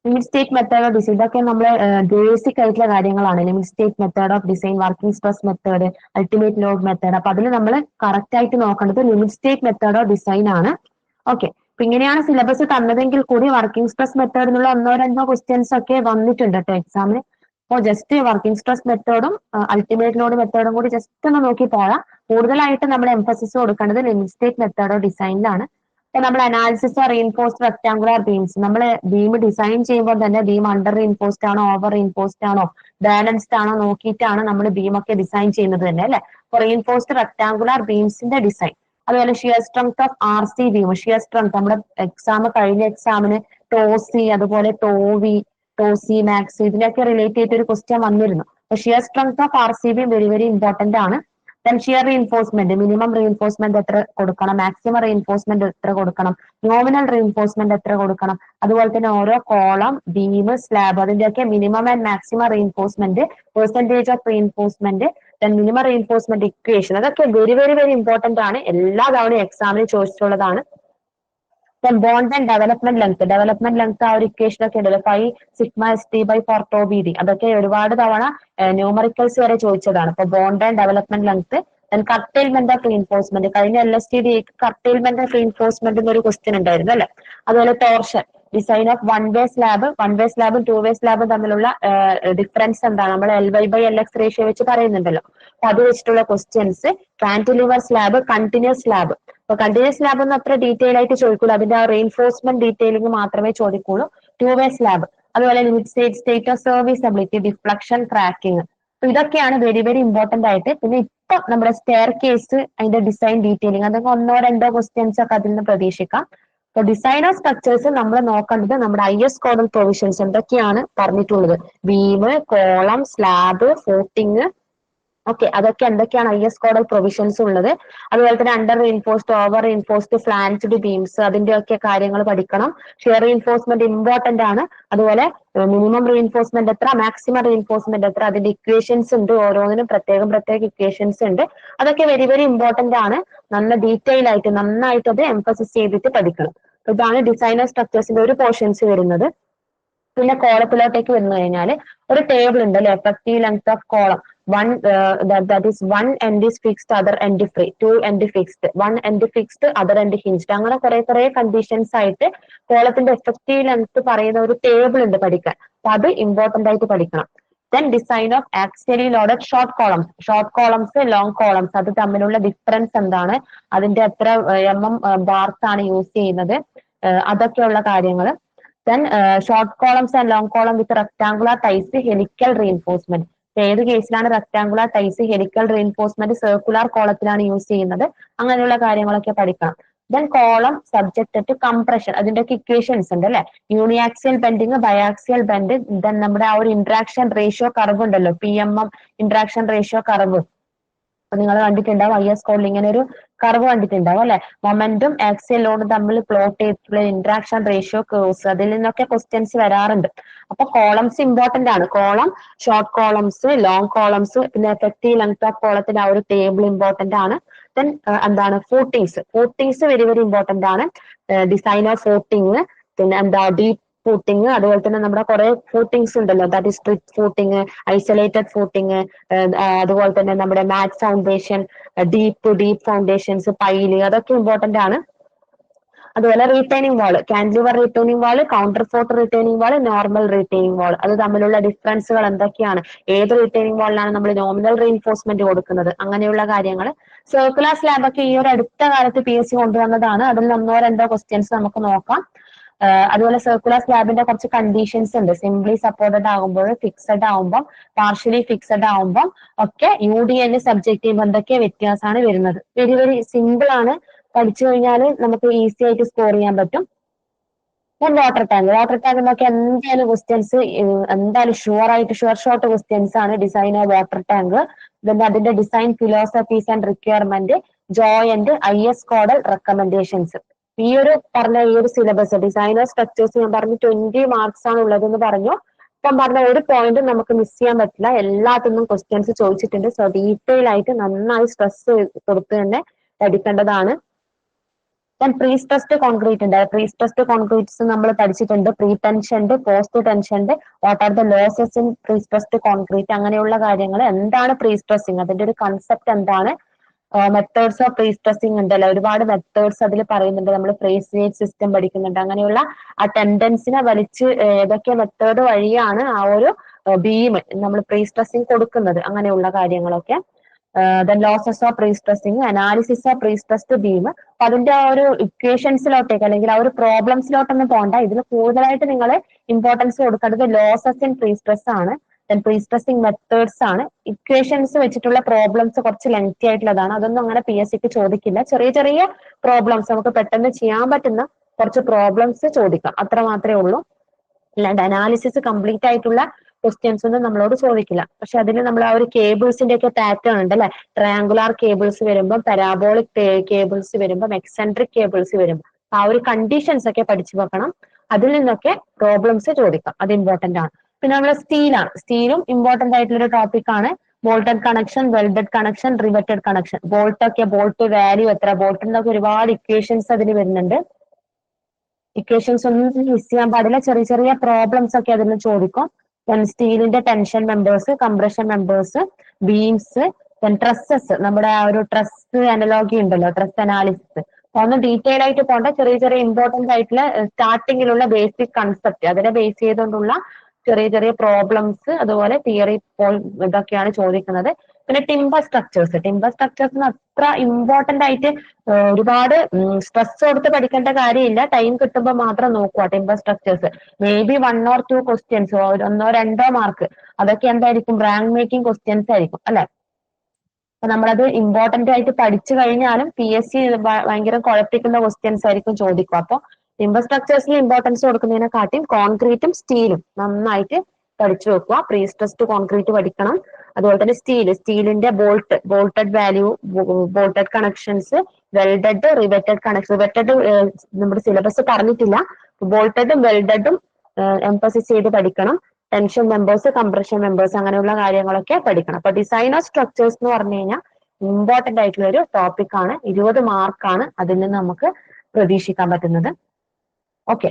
limit state method of design, ഇതൊക്കെ നമ്മളെ ബേസിക് ആയിട്ടുള്ള കാര്യങ്ങളാണ്. Limit state method of design, working stress method, ultimate load method. അപ്പൊ അതിൽ നമ്മൾ കറക്റ്റ് ആയിട്ട് നോക്കേണ്ടത് limit state method of design ആണ്. ഓക്കെ, അപ്പൊ ഇങ്ങനെയാണ് സിലബസ് തന്നതെങ്കിൽ കൂടി വർക്കിംഗ് സ്ട്രെസ് മെത്തേഡ് എന്നുള്ള 1-2 ക്വസ്റ്റ്യൻസ് ഒക്കെ വന്നിട്ടുണ്ട് കേട്ടോ എക്സാമിന്. അപ്പോൾ ജസ്റ്റ് വർക്കിംഗ് സ്ട്രെസ് മെത്തേഡും അൾട്ടിമേറ്റ് ലോഡ് മെത്തേഡും കൂടി ജസ്റ്റ് ഒന്ന് നോക്കി പോകാം. കൂടുതലായിട്ട് നമ്മൾ എംഫസിസ് കൊടുക്കേണ്ടത് ലിമിറ്റ് സ്റ്റേറ്റ് മെത്തേഡ് ഓഫ് ഡിസൈനിലാണ്. അപ്പൊ നമ്മൾ അനാലിസിസ് റീഇൻഫോഴ്സ്ഡ് റെക്ടാങ്കുലർ ബീംസ്, നമ്മൾ ബീം ഡിസൈൻ ചെയ്യുമ്പോൾ തന്നെ ബീം അണ്ടർ റീഇൻഫോഴ്സ്ഡ് ആണോ ഓവർ റീഇൻഫോഴ്സ്ഡ് ആണോ ബാലൻസ്ഡ് ആണോ നോക്കിയിട്ടാണ് നമ്മൾ ബീമൊക്കെ ഡിസൈൻ ചെയ്യുന്നത് തന്നെ അല്ലെ. അപ്പൊ റീഇൻഫോഴ്സ്ഡ് റെക്ടാങ്കുലർ ബീംസിന്റെ ഡിസൈൻ, അതുപോലെ shear strength of RC beam, shear strength നമ്മുടെ എക്സാം കഴിഞ്ഞ എക്സാമിന് ടോസി, അതുപോലെ ടോവി, ടോസി മാക്സ്, ഇതിനൊക്കെ റിലേറ്റ് ചെയ്തിട്ട് ഒരു ക്വസ്റ്റ്യൻ വന്നിരുന്നു. Shear strength of RC beam very very important ആണ്. ഷിയർ റീഇൻഫോഴ്സ്മെന്റ്, മിനിമം റീഇൻഫോഴ്സ്മെന്റ് എത്ര കൊടുക്കണം, മാക്സിമം റീഇൻഫോഴ്സ്മെന്റ് എത്ര കൊടുക്കണം, നോമിനൽ റീഇൻഫോഴ്സ്മെന്റ് എത്ര കൊടുക്കണം, അതുപോലെ തന്നെ ഓരോ കോളം, ബീം, സ്ലാബ് അതിന്റെയൊക്കെ minimum and maximum reinforcement, percentage of reinforcement, minimum reinforcement equation, അതൊക്കെ വെരി വെരി വെരി ഇമ്പോർട്ടന്റ് ആണ്. എല്ലാ തവണയും എക്സാമിന് ചോദിച്ചിട്ടുള്ളതാണ്. ബോണ്ട് ആൻഡ് ഡെവലപ്മെന്റ് ലെങ്ത് ആ ഒരു ഇക്വേഷൻ ഒക്കെ ഉണ്ടല്ലോ, 5 σ/4 tau BD, അതൊക്കെ ഒരുപാട് തവണ ന്യൂമറിക്കൽസ് വരെ ചോദിച്ചതാണ്. അപ്പൊ bond and development length, curtailment of reinforcement, കഴിഞ്ഞ LSTD കർട്ടെയിൽമെന്റ് ഓഫ് റീഇൻഫോഴ്സ്മെന്റ് എന്നൊരു ക്വസ്റ്റ്യൻ ഉണ്ടായിരുന്നു അല്ലെ. അതുപോലെ torsion, design of one way സ്ലാബും 2 വേ സ്ലാബും തമ്മിലുള്ള ഡിഫറൻസ് എന്താണ്, നമ്മൾ LY/LX റേഷ്യോ വെച്ച് പറയുന്നുണ്ടല്ലോ. അപ്പൊ അത് വെച്ചിട്ടുള്ള questions, cantilever slab, continuous slab. അപ്പൊ കണ്ടിന്യൂസ് സ്ലാബ് ഒന്നും അത്ര ഡീറ്റെയിൽ ആയിട്ട് ചോദിക്കൂല, അതിന്റെ ആ റീഇൻഫോഴ്സ്മെന്റ് ഡീറ്റെയിലിംഗ് മാത്രമേ ചോദിക്കുള്ളൂ. 2 വേ സ്ലാബ്, അതുപോലെ limit state of serviceability, deflection, cracking, അപ്പൊ ഇതൊക്കെയാണ് വെരി വെരി ഇമ്പോർട്ടന്റ് ആയിട്ട്. പിന്നെ ഇപ്പൊ നമ്മുടെ സ്റ്റെയർ കേസ്, അതിന്റെ ഡിസൈൻ ഡീറ്റെയിലിംഗ്, അതൊക്കെ 1-2 ക്വസ്റ്റ്യൻസ് ഒക്കെ അതിൽ നിന്ന് പ്രതീക്ഷിക്കാം. അപ്പൊ ഡിസൈൻ ഓഫ് സ്ട്രക്ചേഴ്സ് നമ്മൾ നോക്കേണ്ടത് നമ്മുടെ IS കോഡൽ പ്രൊവിഷൻസ് എന്തൊക്കെയാണ് പറഞ്ഞിട്ടുള്ളത്, beam, column, slab, footing, okay, അതൊക്കെ എന്തൊക്കെയാണ് IS കോഡൽ പ്രൊവിഷൻസ് ഉള്ളത്. അതുപോലെ തന്നെ under reinforced, over reinforced, flanged beams, അതിന്റെയൊക്കെ കാര്യങ്ങൾ പഠിക്കണം. ഷിയർ റീഇൻഫോഴ്സ്മെന്റ് ഇമ്പോർട്ടന്റ് ആണ്. അതുപോലെ മിനിമം റീഇൻഫോഴ്സ്മെന്റ് എത്ര, മാക്സിമം റീഇൻഫോഴ്സ്മെന്റ് എത്ര, അതിന്റെ ഇക്വേഷൻസ് ഉണ്ട്, ഓരോന്നിനും പ്രത്യേക ഇക്വേഷൻസ് ഉണ്ട്. അതൊക്കെ വെരി വെരി ഇമ്പോർട്ടന്റ് ആണ്. നല്ല ഡീറ്റെയിൽ ആയിട്ട് നന്നായിട്ട് അത് എംഫസിസ് ചെയ്തിട്ട് പഠിക്കണം. ഇതാണ് ഡിസൈൻ ഓഫ് സ്ട്രക്ചേഴ്സിന്റെ ഒരു പോർഷൻസ് വരുന്നത്. പിന്നെ കോളത്തിലോട്ടേക്ക് വന്നു കഴിഞ്ഞാൽ ഒരു ടേബിൾ ഉണ്ട് അല്ലെ, effective length of column, that is one end is fixed, other end free, 2 end fixed, 1 end fixed, other end hinged, അങ്ങനെ കുറെ കണ്ടീഷൻസ് ആയിട്ട് കോളത്തിന്റെ എഫക്റ്റീവ് ലെങ്ത് പറയുന്ന ഒരു ടേബിൾ ഉണ്ട് പഠിക്കാൻ. അപ്പൊ അത് ഇമ്പോർട്ടന്റ് ആയിട്ട് പഠിക്കണം. Then design of axially loaded short columns, long columns, അത് തമ്മിലുള്ള ഡിഫറൻസ് എന്താണ്, അതിന്റെ എത്ര ബാർസ് ആണ് യൂസ് ചെയ്യുന്നത്, അതൊക്കെയുള്ള കാര്യങ്ങൾ. Then short columns and long column with rectangular ties, helical reinforcement, ഏത് കേസിലാണ് rectangular ties, helical reinforcement circular കോളത്തിലാണ് യൂസ് ചെയ്യുന്നത്, അങ്ങനെയുള്ള കാര്യങ്ങളൊക്കെ പഠിക്കണം. Then column subject to compression, അതിന്റെയൊക്കെ ഇക്വേഷൻസ് ഉണ്ട് അല്ലെ, uniaxial bending, biaxial bend, then നമ്മുടെ ആ ഒരു ഇന്ററാക്ഷൻ റേഷ്യോ കർവ് ഉണ്ടല്ലോ, PMM ഇന്ററാക്ഷൻ റേഷ്യോ കർവ്, അപ്പൊ നിങ്ങൾ കണ്ടിട്ടുണ്ടാവും IS കോഡിൽ ഇങ്ങനെ ഒരു കർവ് കണ്ടിട്ടുണ്ടാവും അല്ലെ, മൊമെന്റും ആക്സിയൽ ലോഡും തമ്മിൽ പ്ലോട്ട് ചെയ്തിട്ടുള്ള ഇന്ററാക്ഷൻ റേഷ്യോ കേർവ്സ്, അതിൽ നിന്നൊക്കെ ക്വസ്റ്റ്യൻസ് വരാറുണ്ട്. അപ്പൊ കോളംസ് ഇമ്പോർട്ടന്റ് ആണ്. Column, short columns, long columns, പിന്നെ എഫക്റ്റീവ് ലെങ്ത് ഓഫ് കോളത്തിന്റെ ആ ഒരു ടേബിൾ ഇമ്പോർട്ടന്റ് ആണ്. ദെൻ എന്താണ് ഫൂട്ടിങ്സ് വെരി വെരി ഇമ്പോർട്ടന്റ് ആണ്. ഡിസൈൻ ഓഫ് ഫൂട്ടിങ്, പിന്നെ എന്താ ഡീപ് ഫൂട്ടിങ്, അതുപോലെ തന്നെ നമ്മുടെ കുറെ ഫൂട്ടിങ്സ് ഉണ്ടല്ലോ, that is street footing, isolated footing, അതുപോലെ തന്നെ നമ്മുടെ മാറ്റ് ഫൗണ്ടേഷൻ, ഡീപ്പ് ഫൗണ്ടേഷൻസ്, പൈല്, അതൊക്കെ ഇമ്പോർട്ടന്റ് ആണ്. അതുപോലെ റീറ്റൈനിങ് വാൾ, കാന്റിലിവർ റീറ്റൈനിങ് വാൾ, കൗണ്ടർ ഫോർട്ട് റീറ്റൈനിങ് വാൾ, നോർമൽ റീറ്റൈനിങ് വാൾ, അത് തമ്മിലുള്ള ഡിഫറൻസുകൾ എന്തൊക്കെയാണ്, ഏത് റീറ്റൈനിങ് വാളിലാണ് നമ്മൾ നോമിനൽ റീഇൻഫോഴ്സ്മെന്റ് കൊടുക്കുന്നത്, അങ്ങനെയുള്ള കാര്യങ്ങൾ. സർക്കുലർ സ്ലാബ് ഒക്കെ ഈ ഒരു അടുത്ത കാലത്ത് PSC കൊണ്ടുവന്നതാണ്. അതിൽ 1-2 ക്വസ്റ്റ്യൻസ് നമുക്ക് നോക്കാം. അതുപോലെ സർക്കുലർ സ്ലാബിന്റെ കുറച്ച് കണ്ടീഷൻസ് ഉണ്ട്. സിംപ്ലി സപ്പോർട്ടഡ് ആകുമ്പോൾ, ഫിക്സഡ് ആകുമ്പോൾ, പാർഷ്യലി ഫിക്സഡ് ആകുമ്പോൾ ഒക്കെ UDN സബ്ജക്ട് ചെയ്യുമ്പോൾ എന്തൊക്കെ വ്യത്യാസമാണ് വരുന്നത്. വെരി വെരി സിമ്പിൾ ആണ്. പഠിച്ചു കഴിഞ്ഞാൽ നമുക്ക് ഈസി ആയിട്ട് സ്കോർ ചെയ്യാൻ പറ്റും. വാട്ടർ ടാങ്ക് എന്നൊക്കെ എന്തായാലും ക്വസ്റ്റ്യൻസ് എന്തായാലും ഷുവർ ഷോർട്ട് ക്വസ്റ്റ്യൻസ് ആണ്. ഡിസൈൻ ഓഫ് വാട്ടർ ടാങ്ക്, അതിന്റെ design philosophies and requirement, joint IS codal recommendations. ഈ ഒരു പറഞ്ഞ ഈ ഒരു സിലബസ് ഡിസൈൻ ഓഫ് സ്ട്രക്ചേഴ്സ് ഞാൻ പറഞ്ഞു 20 മാർക്സ് ആണ് ഉള്ളതെന്ന് പറഞ്ഞു. ഇപ്പം പറഞ്ഞ ഒരു പോയിന്റ് നമുക്ക് മിസ് ചെയ്യാൻ പറ്റില്ല. എല്ലാത്തിനും ക്വസ്റ്റ്യൻസ് ചോദിച്ചിട്ടുണ്ട്. സോ ഡീറ്റെയിൽ ആയിട്ട് നന്നായി സ്ട്രെസ് കൊടുത്ത് തന്നെ പഠിക്കേണ്ടതാണ്. പ്രീ സ്ട്രെസ്ഡ് കോൺക്രീറ്റ് ഉണ്ട്. പ്രീ സ്ട്രെസ്ഡ് കോൺക്രീറ്റ്സ് നമ്മൾ പഠിച്ചിട്ടുണ്ട്. Pretensioned, post tensioned, what are the losses in prestressed concrete, അങ്ങനെയുള്ള കാര്യങ്ങൾ. എന്താണ് പ്രീ സ്ട്രെസ്സിങ്, അതിന്റെ ഒരു കൺസെപ്റ്റ് എന്താണ്, മെത്തേഡ്സ് ഓഫ് പ്രീ സ്ട്രെസ്സിങ് ഉണ്ടല്ലോ, ഒരുപാട് മെത്തേഡ്സ് അതിൽ പറയുന്നുണ്ട്. നമ്മൾ ഫ്രേസിയേജ് സിസ്റ്റം പഠിക്കുന്നുണ്ട്. അങ്ങനെയുള്ള ആ ടെൻഡൻസിനെ വലിച്ച് ഏതൊക്കെ മെത്തേഡ് വഴിയാണ് ആ ഒരു ബീം നമ്മൾ പ്രീ സ്ട്രെസ്സിങ് കൊടുക്കുന്നത്, അങ്ങനെയുള്ള കാര്യങ്ങളൊക്കെ. Then losses of pre stressing, analysis of pre stressed beam. അപ്പൊ അതിന്റെ ആ ഒരു ഇക്വേഷൻസിലോട്ടേക്ക് അല്ലെങ്കിൽ ആ ഒരു പ്രോബ്ലംസിലോട്ടൊന്നും പോകണ്ട. ഇതിൽ കൂടുതലായിട്ട് നിങ്ങൾ ഇമ്പോർട്ടൻസ് കൊടുക്കേണ്ടത് ലോസസ് ഇൻ പ്രീ സ്ട്രെസ് ആണ്. ദെൻ പ്രീ സ്ട്രെസ്സിങ് മെത്തേഡ്സ് ആണ്. ഇക്വേഷൻസ് വെച്ചിട്ടുള്ള പ്രോബ്ലംസ് കുറച്ച് ലെങ്തി ആയിട്ടുള്ളതാണ്. അതൊന്നും അങ്ങനെ PSCക്ക് ചോദിക്കില്ല. ചെറിയ ചെറിയ പ്രോബ്ലംസ് നമുക്ക് പെട്ടെന്ന് ചെയ്യാൻ പറ്റുന്ന കുറച്ച് പ്രോബ്ലംസ് ചോദിക്കാം, അത്ര മാത്രമേ ഉള്ളൂ. അല്ലാണ്ട് അനാലിസിസ് കംപ്ലീറ്റ് ആയിട്ടുള്ള ക്വസ്റ്റ്യൻസ് ഒന്നും നമ്മളോട് ചോദിക്കില്ല. പക്ഷെ അതിൽ നമ്മൾ ആ ഒരു കേബിൾസിന്റെ ഒക്കെ പാറ്റേൺ ഉണ്ട് അല്ലെ, ട്രയാങ്കുലാർ കേബിൾസ് വരുമ്പോൾ, പരാബോളിക് കേബിൾസ് വരുമ്പോൾ, എക്സെൻട്രിക് കേബിൾസ് വരുമ്പോൾ ആ ഒരു കണ്ടീഷൻസ് ഒക്കെ പഠിച്ചു വെക്കണം. അതിൽ നിന്നൊക്കെ പ്രോബ്ലംസ് ചോദിക്കാം, അത് ഇമ്പോർട്ടന്റ് ആണ്. പിന്നെ നമ്മൾ സ്റ്റീലാണ്. സ്റ്റീലും ഇമ്പോർട്ടന്റ് ആയിട്ടുള്ള ഒരു ടോപ്പിക് ആണ്. Bolted connection, welded connection, riveted connection. Bolt value എത്ര, ബോൾട്ടിന്റെ ഒക്കെ ഒരുപാട് ഇക്വേഷൻസ് അതിൽ വരുന്നുണ്ട്. ഇക്വേഷൻസ് ഒന്നും മിസ് ചെയ്യാൻ പാടില്ല. ചെറിയ ചെറിയ പ്രോബ്ലംസ് ഒക്കെ അതിൽ ചോദിക്കും. സ്റ്റീലിന്റെ tension members, compression members, beams, trusses, നമ്മുടെ ആ ഒരു ട്രസ് അനലോഗി ഉണ്ടല്ലോ, ട്രസ് അനാലിസിസ്. ഒന്ന് ഡീറ്റെയിൽ ആയിട്ട് പോകേണ്ട, ചെറിയ ചെറിയ ഇമ്പോർട്ടന്റ് ആയിട്ടുള്ള സ്റ്റാർട്ടിങ്ങിലുള്ള ബേസിക് കൺസെപ്റ്റ് അതിനെ ബേസ് ചെയ്തുകൊണ്ടുള്ള ചെറിയ ചെറിയ പ്രോബ്ലംസ്, അതുപോലെ തിയറി ഇതൊക്കെയാണ് ചോദിക്കുന്നത്. പിന്നെ ടിമ്പർ സ്ട്രക്ചേഴ്സിന് അത്ര ഇമ്പോർട്ടന്റ് ആയിട്ട് ഒരുപാട് സ്ട്രെസ് കൊടുത്ത് പഠിക്കേണ്ട കാര്യമില്ല. ടൈം കിട്ടുമ്പോൾ മാത്രം നോക്കുക timber structures. May be 1 or 2 questions, 1-2 mark, അതൊക്കെ എന്തായിരിക്കും, റാങ്ക് മേക്കിംഗ് ക്വസ്റ്റ്യൻസ് ആയിരിക്കും അല്ലെ. അപ്പൊ നമ്മളത് ഇമ്പോർട്ടന്റ് ആയിട്ട് പഠിച്ചു കഴിഞ്ഞാലും PSC ഭയങ്കര കുഴപ്പിക്കുന്ന ക്വസ്റ്റ്യൻസ് ആയിരിക്കും ചോദിക്കുക. അപ്പൊ ടിമ്പർ സ്ട്രക്ചേഴ്സിന് ഇമ്പോർട്ടൻസ് കൊടുക്കുന്നതിനെക്കാട്ടിയും കോൺക്രീറ്റും സ്റ്റീലും നന്നായിട്ട് പഠിച്ചു വെക്കുക. പ്രീ സ്ട്രെസ്ഡ് കോൺക്രീറ്റ് പഠിക്കണം. അതുപോലെ തന്നെ സ്റ്റീലിന്റെ bolted value, bolted connections, welded, riveted connection. Riveted നമ്മുടെ സിലബസ് പറഞ്ഞിട്ടില്ല. ബോൾട്ടഡും വെൽഡഡും എംഫസിസ് ചെയ്ത് പഠിക്കണം. ടെൻഷൻ മെമ്പേഴ്സ്, കംപ്രഷൻ മെമ്പേഴ്സ്, അങ്ങനെയുള്ള കാര്യങ്ങളൊക്കെ പഠിക്കണം. അപ്പൊ ഡിസൈൻ ഓഫ് സ്ട്രക്ചേഴ്സ് എന്ന് പറഞ്ഞു കഴിഞ്ഞാൽ ഇമ്പോർട്ടന്റ് ആയിട്ടുള്ള ഒരു ടോപ്പിക് ആണ്. 20 മാർക്കാണ് അതിൽ നിന്ന് നമുക്ക് പ്രതീക്ഷിക്കാൻ പറ്റുന്നത്. ഓക്കെ,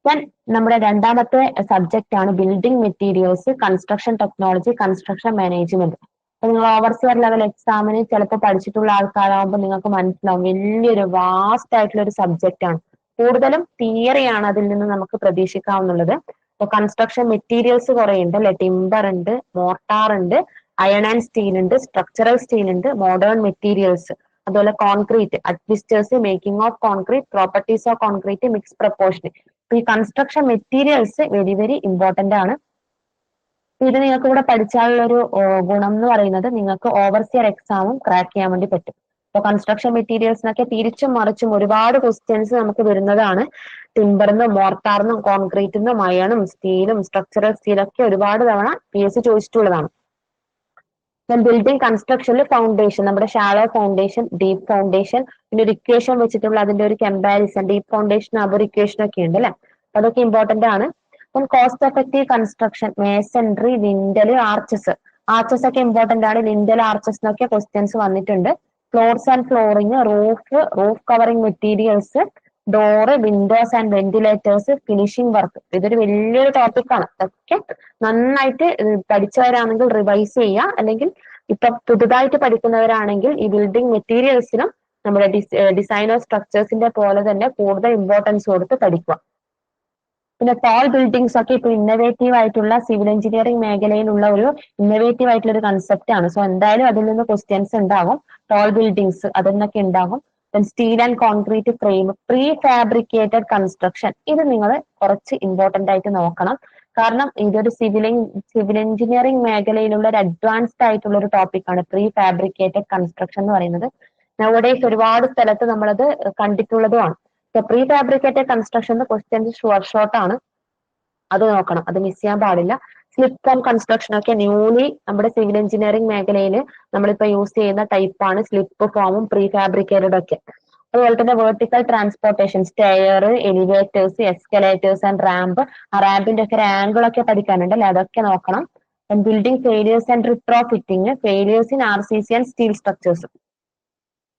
ദെൻ നമ്മുടെ രണ്ടാമത്തെ സബ്ജക്റ്റ് ആണ് building materials, construction technology, construction management. അപ്പൊ നിങ്ങൾ ഓവർസിയർ ലെവൽ എക്സാമിന് ചിലപ്പോൾ പഠിച്ചിട്ടുള്ള ആൾക്കാരാകുമ്പോൾ നിങ്ങൾക്ക് മനസ്സിലാവും വലിയൊരു വാസ്റ്റ് ആയിട്ടുള്ള ഒരു സബ്ജക്റ്റ് ആണ്. കൂടുതലും തിയറിയാണ് അതിൽ നിന്ന് നമുക്ക് പ്രതീക്ഷിക്കാവുന്നുള്ളത്. ഇപ്പൊ കൺസ്ട്രക്ഷൻ മെറ്റീരിയൽസ് കുറെ ഉണ്ട് അല്ലെ, ടിമ്പർ ഉണ്ട്, മോർട്ടാർ ഉണ്ട്, അയൺ ആൻഡ് സ്റ്റീൽ ഉണ്ട്, സ്ട്രക്ചറൽ സ്റ്റീൽ ഉണ്ട്, മോഡേൺ മെറ്റീരിയൽസ്, അതുപോലെ concrete, admixtures, making of concrete, properties of concrete, mix proportion. ഈ construction materials very very important ആണ്. ഇത് നിങ്ങൾക്ക് ഇവിടെ പഠിച്ചാലുള്ള ഒരു ഗുണം എന്ന് പറയുന്നത് നിങ്ങൾക്ക് ഓവർസിയർ എക്സാമും ക്രാക്ക് ചെയ്യാൻ വേണ്ടി പറ്റും. ഇപ്പൊ കൺസ്ട്രക്ഷൻ മെറ്റീരിയൽസിനൊക്കെ തിരിച്ചും മറിച്ചും ഒരുപാട് ക്വസ്റ്റ്യൻസ് നമുക്ക് വരുന്നതാണ്. ടിമ്പറിനും, മോർട്ടാറിനും, കോൺക്രീറ്റിനും, അയണും, സ്റ്റീലും, സ്ട്രക്ചറൽ സ്റ്റീലൊക്കെ ഒരുപാട് തവണ PSC ചോദിച്ചിട്ടുള്ളതാണ്. ബിൽഡിംഗ് കൺസ്ട്രക്ഷനിൽ ഫൗണ്ടേഷൻ, നമ്മുടെ ഷാലോ ഫൗണ്ടേഷൻ, ഡീപ്പ് ഫൗണ്ടേഷൻ, പിന്നെ ഒരു ഇക്വേഷൻ വെച്ചിട്ടുള്ള അതിന്റെ ഒരു കമ്പാരിസൺ, ഡീപ്പ് ഫൗണ്ടേഷൻ ഒരു ഇക്വേഷൻ ഒക്കെ ഉണ്ട് അല്ലെ, അതൊക്കെ ഇമ്പോർട്ടന്റ് ആണ്. അപ്പം cost effective construction, masonry, lintel, arches ഒക്കെ ഇമ്പോർട്ടന്റ് ആണ്. ലിൻഡൽ, ആർച്ചസിനൊക്കെ ക്വസ്റ്റ്യൻസ് വന്നിട്ടുണ്ട്. Floors and flooring, roof covering materials, door, Windows and ventilators, finishing work. ഇതൊരു വലിയൊരു ടോപ്പിക്കാണ്. അതൊക്കെ നന്നായിട്ട് പഠിച്ചവരാണെങ്കിൽ റിവൈസ് ചെയ്യുക. അല്ലെങ്കിൽ ഇപ്പൊ പുതുതായിട്ട് പഠിക്കുന്നവരാണെങ്കിൽ ഈ ബിൽഡിംഗ് മെറ്റീരിയൽസിനും നമ്മുടെ ഡിസൈൻ ഓഫ് സ്ട്രക്ചേഴ്സിന്റെ പോലെ തന്നെ കൂടുതൽ ഇമ്പോർട്ടൻസ് കൊടുത്ത് പഠിക്കുക. പിന്നെ ടോൾ ബിൽഡിങ്സ് ഒക്കെ ഇപ്പൊ ഇന്നവേറ്റീവ് ആയിട്ടുള്ള സിവിൽ എഞ്ചിനീയറിംഗ് മേഖലയിലുള്ള ഒരു ഇന്നവേറ്റീവ് ആയിട്ടുള്ള ഒരു കൺസെപ്റ്റ് ആണ്. സോ എന്തായാലും അതിൽ നിന്ന് ക്വസ്റ്റ്യൻസ് ഉണ്ടാകും. ടോൾ ബിൽഡിങ്സ് അതിൽ നിന്നൊക്കെ ഉണ്ടാകും. Steel and concrete frame, pre fabricated construction, ഇത് നിങ്ങൾ കുറച്ച് ഇമ്പോർട്ടന്റ് ആയിട്ട് നോക്കണം. കാരണം ഇതൊരു സിവിൽ എഞ്ചിനീയറിംഗ് മേഖലയിലുള്ള ഒരു അഡ്വാൻസ്ഡ് ആയിട്ടുള്ള ഒരു ടോപ്പിക്കാണ് പ്രീ ഫാബ്രിക്കേറ്റഡ് കൺസ്ട്രക്ഷൻ എന്ന് പറയുന്നത്. നവഡേയ്സ് ഒരുപാട് സ്ഥലത്ത് നമ്മളത് കണ്ടിട്ടുള്ളതുമാണ്. Prefabricated construction questions short ആണ്, അത് നോക്കണം, അത് മിസ് ചെയ്യാൻ പാടില്ല. സ്ലിപ്പ് ഫോം കൺസ്ട്രക്ഷൻ ഒക്കെ ന്യൂലി നമ്മുടെ സിവിൽ എഞ്ചിനീയറിംഗ് മേഖലയിൽ നമ്മളിപ്പോ യൂസ് ചെയ്യുന്ന ടൈപ്പാണ് സ്ലിപ്പ് ഫോമും പ്രീ ഫാബ്രിക്കേറ്റഡ് ഒക്കെ. അതുപോലെ തന്നെ vertical transportation, stair, elevators, escalators and ramp. ആ റാമ്പിന്റെ ഒക്കെ ഒരു ആംഗിൾ ഒക്കെ പഠിക്കാനുണ്ടല്ലേ, അതൊക്കെ നോക്കണം. Building failures and retro fitting, failures in RCC and steel structures.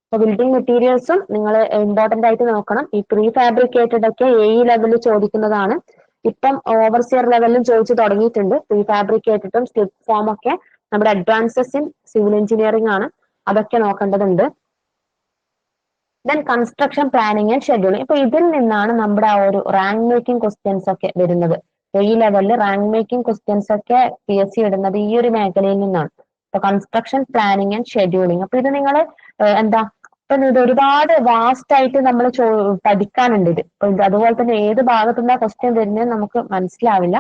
അപ്പൊ ബിൽഡിംഗ് മെറ്റീരിയൽസും നിങ്ങൾ ഇമ്പോർട്ടന്റ് ആയിട്ട് നോക്കണം. ഈ പ്രീ ഫാബ്രിക്കേറ്റഡ് ഒക്കെ ലെവലിൽ ചോദിക്കുന്നതാണ്. ഇപ്പം ഓവർസിയർ ലെവലിലും ചോദിച്ചു തുടങ്ങിയിട്ടുണ്ട്. പ്രീ ഫാബ്രിക്കേറ്റഡും സ്ലിപ്പ് ഫോം ഒക്കെ നമ്മുടെ അഡ്വാൻസസ് ഇൻ സിവിൽ എഞ്ചിനീയറിംഗ് ആണ്, അതൊക്കെ നോക്കേണ്ടതുണ്ട്. Then construction planning and scheduling. ഇപ്പൊ ഇതിൽ നിന്നാണ് നമ്മുടെ ആ ഒരു റാങ്ക് മേക്കിംഗ് ക്വസ്റ്റ്യൻസ് ഒക്കെ വരുന്നത്. ലെവലിൽ റാങ്ക് മേക്കിംഗ് ക്വസ്റ്റ്യൻസ് ഒക്കെ PSC ഇടുന്നത് ഈ ഒരു മേഖലയിൽ നിന്നാണ്. അപ്പൊ കൺസ്ട്രക്ഷൻ പ്ലാനിങ് ആൻഡ് ഷെഡ്യൂളിംഗ്. അപ്പൊ ഇത് നിങ്ങൾ എന്താ, ഇപ്പൊ ഇത് ഒരുപാട് വാസ്റ്റ് ആയിട്ട് നമ്മൾ പഠിക്കാനുണ്ട് ഇത്. അതുപോലെ തന്നെ ഏത് ഭാഗത്തുനിന്നാ ക്വസ്റ്റ്യൻ വരുന്നത് നമുക്ക് മനസ്സിലാവില്ല.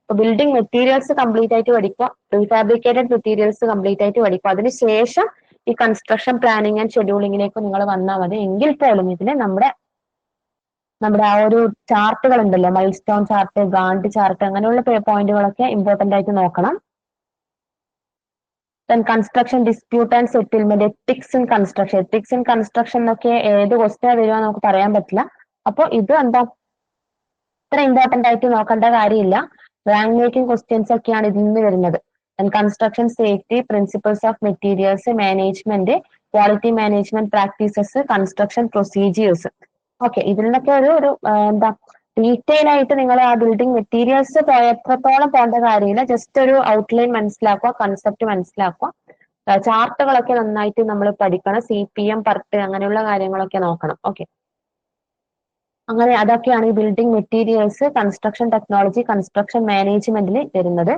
അപ്പൊ ബിൽഡിംഗ് മെറ്റീരിയൽസ് കംപ്ലീറ്റ് ആയിട്ട് പഠിക്കുക, പ്രീ ഫാബ്രിക്കേറ്റഡ് മെറ്റീരിയൽസ് കംപ്ലീറ്റ് ആയിട്ട് പഠിക്കുക. അതിനുശേഷം ഈ കൺസ്ട്രക്ഷൻ പ്ലാനിങ് ആൻഡ് ഷെഡ്യൂളിങ്ങിലേക്ക് നിങ്ങൾ വന്നാൽ മതി. എങ്കിൽ പോലും ഇതിന് നമ്മുടെ ആ ഒരു ചാർട്ടുകൾ ഉണ്ടല്ലോ, മൈൽ സ്റ്റോൺ ചാർട്ട്, ഗാണ്ട് ചാർട്ട്, അങ്ങനെയുള്ള പോയിന്റുകളൊക്കെ ഇമ്പോർട്ടന്റ് ആയിട്ട് നോക്കണം. Construction dispute and settlement, ethics in construction. Ethics in construction എന്നൊക്കെ ഏത് ക്വസ്റ്റ്യൻ വരുമോ നമുക്ക് പറയാൻ പറ്റില്ല. അപ്പൊ ഇത് എന്താ ഇത്ര ഇമ്പോർട്ടന്റ് ആയിട്ട് നോക്കേണ്ട കാര്യമില്ല. റാങ്ക് മേക്കിംഗ് ക്വസ്റ്റ്യൻസ് ഒക്കെയാണ് ഇതിൽ നിന്ന് വരുന്നത്. Construction safety, principles of materials management, quality management practices, construction procedures. Okay, ഇതിൽ നിന്നൊക്കെ ഒരു എന്താ ഡീറ്റെയിൽ ആയിട്ട് നിങ്ങൾ ആ ബിൽഡിംഗ് മെറ്റീരിയൽസ് എത്രത്തോളം പോകേണ്ട കാര്യമില്ല. ജസ്റ്റ് ഒരു ഔട്ട്ലൈൻ മനസ്സിലാക്കുക, കൺസെപ്റ്റ് മനസ്സിലാക്കുക. ചാർട്ടുകളൊക്കെ നന്നായിട്ട് നമ്മൾ പഠിക്കണം. CPM, PERT അങ്ങനെയുള്ള കാര്യങ്ങളൊക്കെ നോക്കണം. ഓക്കെ, അങ്ങനെ അതൊക്കെയാണ് ഈ building materials, construction technology, construction മാനേജ്മെന്റിൽ വരുന്നത്.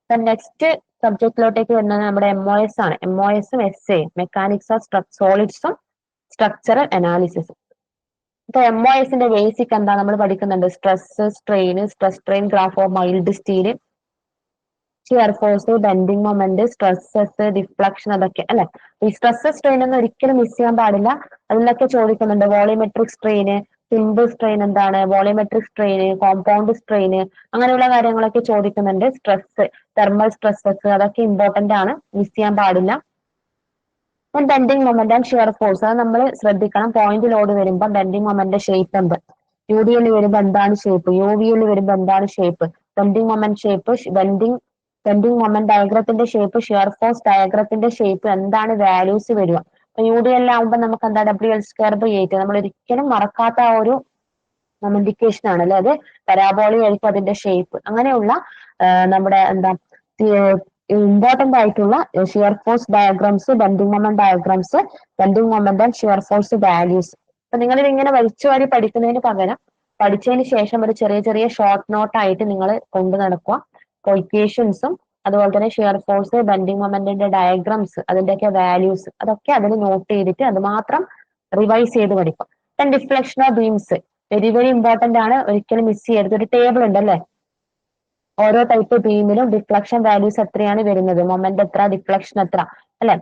നെക്സ്റ്റ് സബ്ജക്റ്റിലോട്ടേക്ക് വരുന്നത് നമ്മുടെ MOS ആണ്. MOSും SA, മെക്കാനിക്സ് ഓഫ് സോളിഡ്സും സ്ട്രക്ചറൽ അനാലിസിസും. ഇപ്പൊ MOSന്റെ ബേസിക് എന്താ നമ്മൾ പഠിക്കുന്നുണ്ട്? Stress strain graph of mild steel, shear force, bending moment, stresses, deflection, അതൊക്കെ അല്ലെ. ഈ സ്ട്രെസ് സ്ട്രെയിൻ ഒന്നും ഒരിക്കലും മിസ് ചെയ്യാൻ പാടില്ല. അതിലൊക്കെ ചോദിക്കുന്നുണ്ട് വോളിമെട്രിക് സ്ട്രെയിന്, സിമ്പിൾ സ്ട്രെയിൻ എന്താണ്, വോളിമെട്രിക് സ്ട്രെയിന്, കോമ്പൗണ്ട് സ്ട്രെയിന്, അങ്ങനെയുള്ള കാര്യങ്ങളൊക്കെ ചോദിക്കുന്നുണ്ട്. സ്ട്രെസ്, തെർമൽ സ്ട്രെസ്സസ്, അതൊക്കെ ഇമ്പോർട്ടന്റ് ആണ്, മിസ് ചെയ്യാൻ പാടില്ല. Bending moment and shear force, അത് നമ്മൾ ശ്രദ്ധിക്കണം. പോയിന്റ് ലോഡ് വരുമ്പോൾ ബെൻഡിങ് മൊമെന്റ് ഷേപ്പ് എന്ത്, UDL വരുമ്പോൾ എന്താണ് ഷേപ്പ്, UVL വരുമ്പോൾ എന്താണ് shape, bending moment shape, bending moment ഡയഗ്രത്തിന്റെ ഷേപ്പ്, ഷിയർ ഫോഴ്സ് ഡയഗ്രത്തിന്റെ ഷേപ്പ്, എന്താണ് വാല്യൂസ് വരിക. UDL ആകുമ്പോൾ നമുക്ക് എന്താ WL²/8, നമ്മൾ ഒരിക്കലും മറക്കാത്ത ആ ഒരു ഇൻഡിക്കേഷൻ ആണ് അല്ലെ. അത് പരാബോളി ആയിരിക്കും അതിന്റെ ഷേപ്പ്. അങ്ങനെയുള്ള നമ്മുടെ എന്താ ഇമ്പോർട്ടന്റ് ആയിട്ടുള്ള shear force diagrams, bending moment diagrams, bending moment and shear force values. അപ്പൊ നിങ്ങൾ ഇതിങ്ങനെ വലിച്ചു വാരി പഠിക്കുന്നതിന് പകരം പഠിച്ചതിന് ശേഷം ഒരു ചെറിയ ഷോർട്ട് നോട്ട് ആയിട്ട് നിങ്ങൾ കൊണ്ടു നടക്കുക. ഇക്വേഷൻസും അതുപോലെ തന്നെ ഷിയർ ഫോഴ്സ്, ബെൻഡിങ് മൊമെന്റിന്റെ ഡയഗ്രാംസ്, അതിന്റെയൊക്കെ വാല്യൂസ്, അതൊക്കെ അതിൽ നോട്ട് ചെയ്തിട്ട് അത് മാത്രം റിവൈസ് ചെയ്ത് പഠിക്കും. Deflection of beams very important ആണ്, ഒരിക്കലും മിസ് ചെയ്യരുത്. ഒരു ടേബിൾ ഉണ്ട് അല്ലെ, ഓരോ ടൈപ്പ് ബീമിലും ഡിഫ്ലക്ഷൻ വാല്യൂസ് എത്രയാണ് വരുന്നത്, മൊമെന്റ് എത്ര, ഡിഫ്ലക്ഷൻ എത്ര അല്ലെ.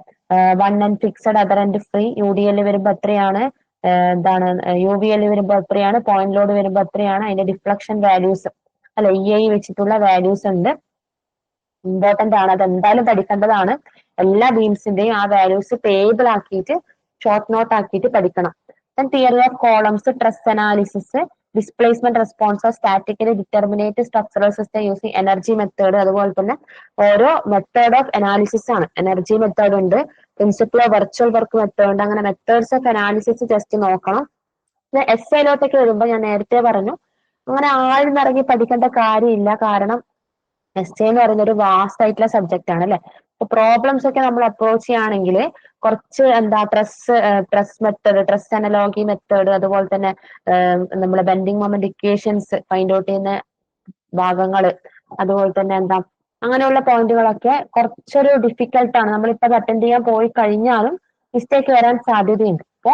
1 end fixed, other end free. UDL വരുമ്പോൾ എത്രയാണ്, എന്താണ് UVL വരുമ്പോൾ എത്രയാണ്, പോയിന്റ് ലോഡ് വരുമ്പോൾ എത്രയാണ്, അതിന്റെ ഡിഫ്ലക്ഷൻ വാല്യൂസ് അല്ലെ, EI വെച്ചിട്ടുള്ള വാല്യൂസ് ഉണ്ട്, ഇമ്പോർട്ടന്റ് ആണ്, അത് എന്തായാലും പഠിക്കേണ്ടതാണ്. എല്ലാ ബീംസിന്റെയും ആ വാല്യൂസ് ടേബിൾ ആക്കിയിട്ട് ഷോർട്ട് നോട്ട് ആക്കിയിട്ട് പഠിക്കണം. Theory of columns, truss analysis, displacement response of statically determinate structural system using energy method. അതുപോലെ തന്നെ ഓരോ മെത്തേഡ് ഓഫ് അനാലിസിസ് ആണ്. എനർജി മെത്തേഡ് ഉണ്ട്, principle of virtual work method ഉണ്ട്. അങ്ങനെ മെത്തേഡ്സ് ഓഫ് അനാലിസിസ് ജസ്റ്റ് നോക്കണം. SIലോട്ടൊക്കെ വരുമ്പോൾ ഞാൻ നേരത്തെ പറഞ്ഞു, അങ്ങനെ ആഴ്ന്നിറങ്ങി പഠിക്കേണ്ട കാര്യമില്ല. കാരണം എസ് എന്ന് പറയുന്ന ഒരു വാസ്റ്റ് ആയിട്ടുള്ള സബ്ജക്റ്റ് ആണ് അല്ലെ. അപ്പൊ പ്രോബ്ലംസ് ഒക്കെ നമ്മൾ അപ്രോച്ച് ചെയ്യുകയാണെങ്കിൽ കുറച്ച് truss method, truss analogy method, അതുപോലെ തന്നെ നമ്മുടെ bending moment equations find out ചെയ്യുന്ന ഭാഗങ്ങള്, അതുപോലെ തന്നെ അങ്ങനെയുള്ള പോയിന്റുകളൊക്കെ കുറച്ചൊരു ഡിഫിക്കൽട്ടാണ്. നമ്മളിപ്പോ അത് അറ്റൻഡ് ചെയ്യാൻ പോയി കഴിഞ്ഞാലും മിസ്റ്റേക്ക് വരാൻ സാധ്യതയുണ്ട്. അപ്പോ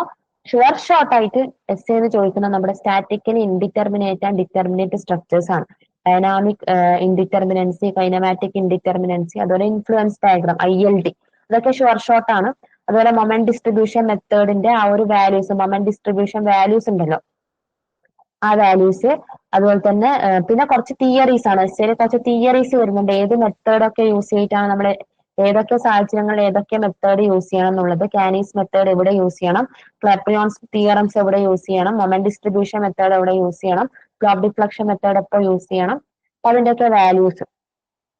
ഷോർട്ടായിട്ട് എസ് എന്ന് ചോദിക്കുന്ന നമ്മുടെ statically indeterminate and determinate structures ആണ്. ഡൈനാമിക് ഇൻഡിറ്റർമിനൻസി, കൈനമാറ്റിക് ഇൻഡിറ്റർമിനൻസി, അതുപോലെ ഇൻഫ്ലുവൻസ് ഡയഗ്രാം ILD, അതൊക്കെ ഷോർട്ടാണ്. അതുപോലെ മൊമെന്റ് ഡിസ്ട്രിബ്യൂഷൻ മെത്തേഡിന്റെ ആ ഒരു വാല്യൂസ്, മൊമെന്റ് ഡിസ്ട്രിബ്യൂഷൻ വാല്യൂസ് ഉണ്ടല്ലോ, ആ വാല്യൂസ്, അതുപോലെ തന്നെ പിന്നെ കുറച്ച് തിയറീസ് ആണ്. എസ്സേയിൽ കുറച്ച് തിയറീസ് വരുന്നുണ്ട്. ഏത് മെത്തേഡൊക്കെ യൂസ് ചെയ്തിട്ടാണ് നമ്മൾ ഏതൊക്കെ സാഹചര്യങ്ങളിൽ ഏതൊക്കെ മെത്തേഡ് യൂസ് ചെയ്യണം എന്നുള്ളത്. കാനീസ് മെത്തേഡ് എവിടെ യൂസ് ചെയ്യണം, ക്ലാപ്പിയോൺസ് തിയറംസ് എവിടെ യൂസ് ചെയ്യണം, മൊമെന്റ് ഡിസ്ട്രിബ്യൂഷൻ മെത്തേഡ് എവിടെ യൂസ് ചെയ്യണം, ക്ലോക്ക് ഡിഫ്ലക്ഷൻ മെത്തേഡ് എപ്പോൾ യൂസ് ചെയ്യണം, അപ്പൊ അതിന്റെയൊക്കെ വാല്യൂസ്.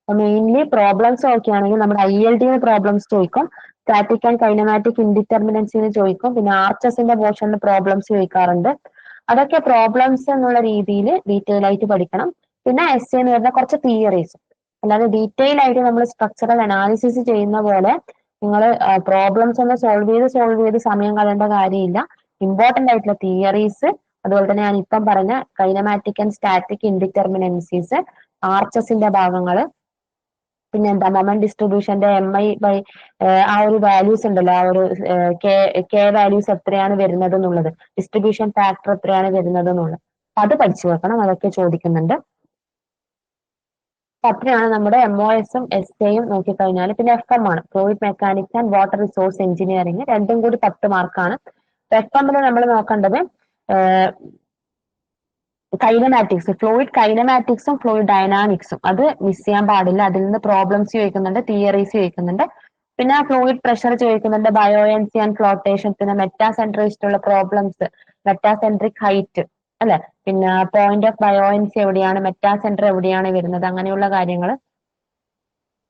അപ്പൊ മെയിൻലി പ്രോബ്ലംസ് നോക്കുകയാണെങ്കിൽ നമ്മുടെ ILD പ്രോബ്ലംസ് ചോദിക്കും, സ്റ്റാറ്റിക് ആൻഡ് കൈനമാറ്റിക് ഇൻഡിറ്റർമിനൻസിന് ചോദിക്കും, പിന്നെ ആർച്ചസിന്റെ പോർഷനിൽ പ്രോബ്ലംസ് ചോദിക്കാറുണ്ട്. അതൊക്കെ പ്രോബ്ലംസ് എന്നുള്ള രീതിയിൽ ഡീറ്റെയിൽ ആയിട്ട് പഠിക്കണം. പിന്നെ എസ് എന്ന് വരുന്ന കുറച്ച് തിയറീസ്, അല്ലാതെ ഡീറ്റെയിൽ ആയിട്ട് നമ്മൾ സ്ട്രക്ചറൽ അനാലിസിസ് ചെയ്യുന്ന പോലെ നിങ്ങൾ പ്രോബ്ലംസ് ഒന്ന് സോൾവ് ചെയ്ത് സമയം കളയേണ്ട കാര്യമില്ല. ഇമ്പോർട്ടന്റ് ആയിട്ടുള്ള തിയറീസ്, അതുപോലെ തന്നെ ഞാൻ ഇപ്പം പറഞ്ഞ കൈനമാറ്റിക് ആൻഡ് സ്റ്റാറ്റിക് ഇൻഡിറ്റർമിനൻസീസ്, ആർച്ചസിന്റെ ഭാഗങ്ങള്, പിന്നെ മൊമെന്റ് ഡിസ്ട്രിബ്യൂഷന്റെ MI ബൈ ആ ഒരു വാല്യൂസ് ഉണ്ടല്ലോ, ആ ഒരു കെ വാല്യൂസ് എത്രയാണ് വരുന്നത് എന്നുള്ളത്, ഡിസ്ട്രിബ്യൂഷൻ ഫാക്ടർ എത്രയാണ് വരുന്നത് എന്നുള്ളത്, അത് പഠിച്ചു വെക്കണം. അതൊക്കെ ചോദിക്കുന്നുണ്ട്. അത്രയാണ് നമ്മുടെ MOS ഉം SA നോക്കിക്കഴിഞ്ഞാൽ. പിന്നെ FM ആണ്, fluid mechanics and water resource engineering, രണ്ടും കൂടി 10 മാർക്കാണ്. FM നമ്മൾ നോക്കേണ്ടത് കൈനമാറ്റിക്സ്, ഫ്ലൂയിഡ് കൈനമാറ്റിക്സും ഫ്ലൂയിഡ് ഡൈനാമിക്സും, അത് മിസ് ചെയ്യാൻ പാടില്ല. അതിൽ നിന്ന് പ്രോബ്ലംസ് ചോദിക്കുന്നുണ്ട്, തിയറീസ് ചോദിക്കുന്നുണ്ട്, പിന്നെ ഫ്ലൂയിഡ് പ്രഷർ ചോദിക്കുന്നുണ്ട്, ബയോയൻസി ആൻഡ് ഫ്ലോട്ടേഷൻ, പിന്നെ മെറ്റാസെൻട്രിസ്റ്റുള്ള പ്രോബ്ലംസ്, മെറ്റാസെൻട്രിക് ഹൈറ്റ് അല്ലെ, പിന്നെ പോയിന്റ് ഓഫ് ബയോയൻസി എവിടെയാണ്, മെറ്റാസെൻട്ര എവിടെയാണ് വരുന്നത്, അങ്ങനെയുള്ള കാര്യങ്ങൾ.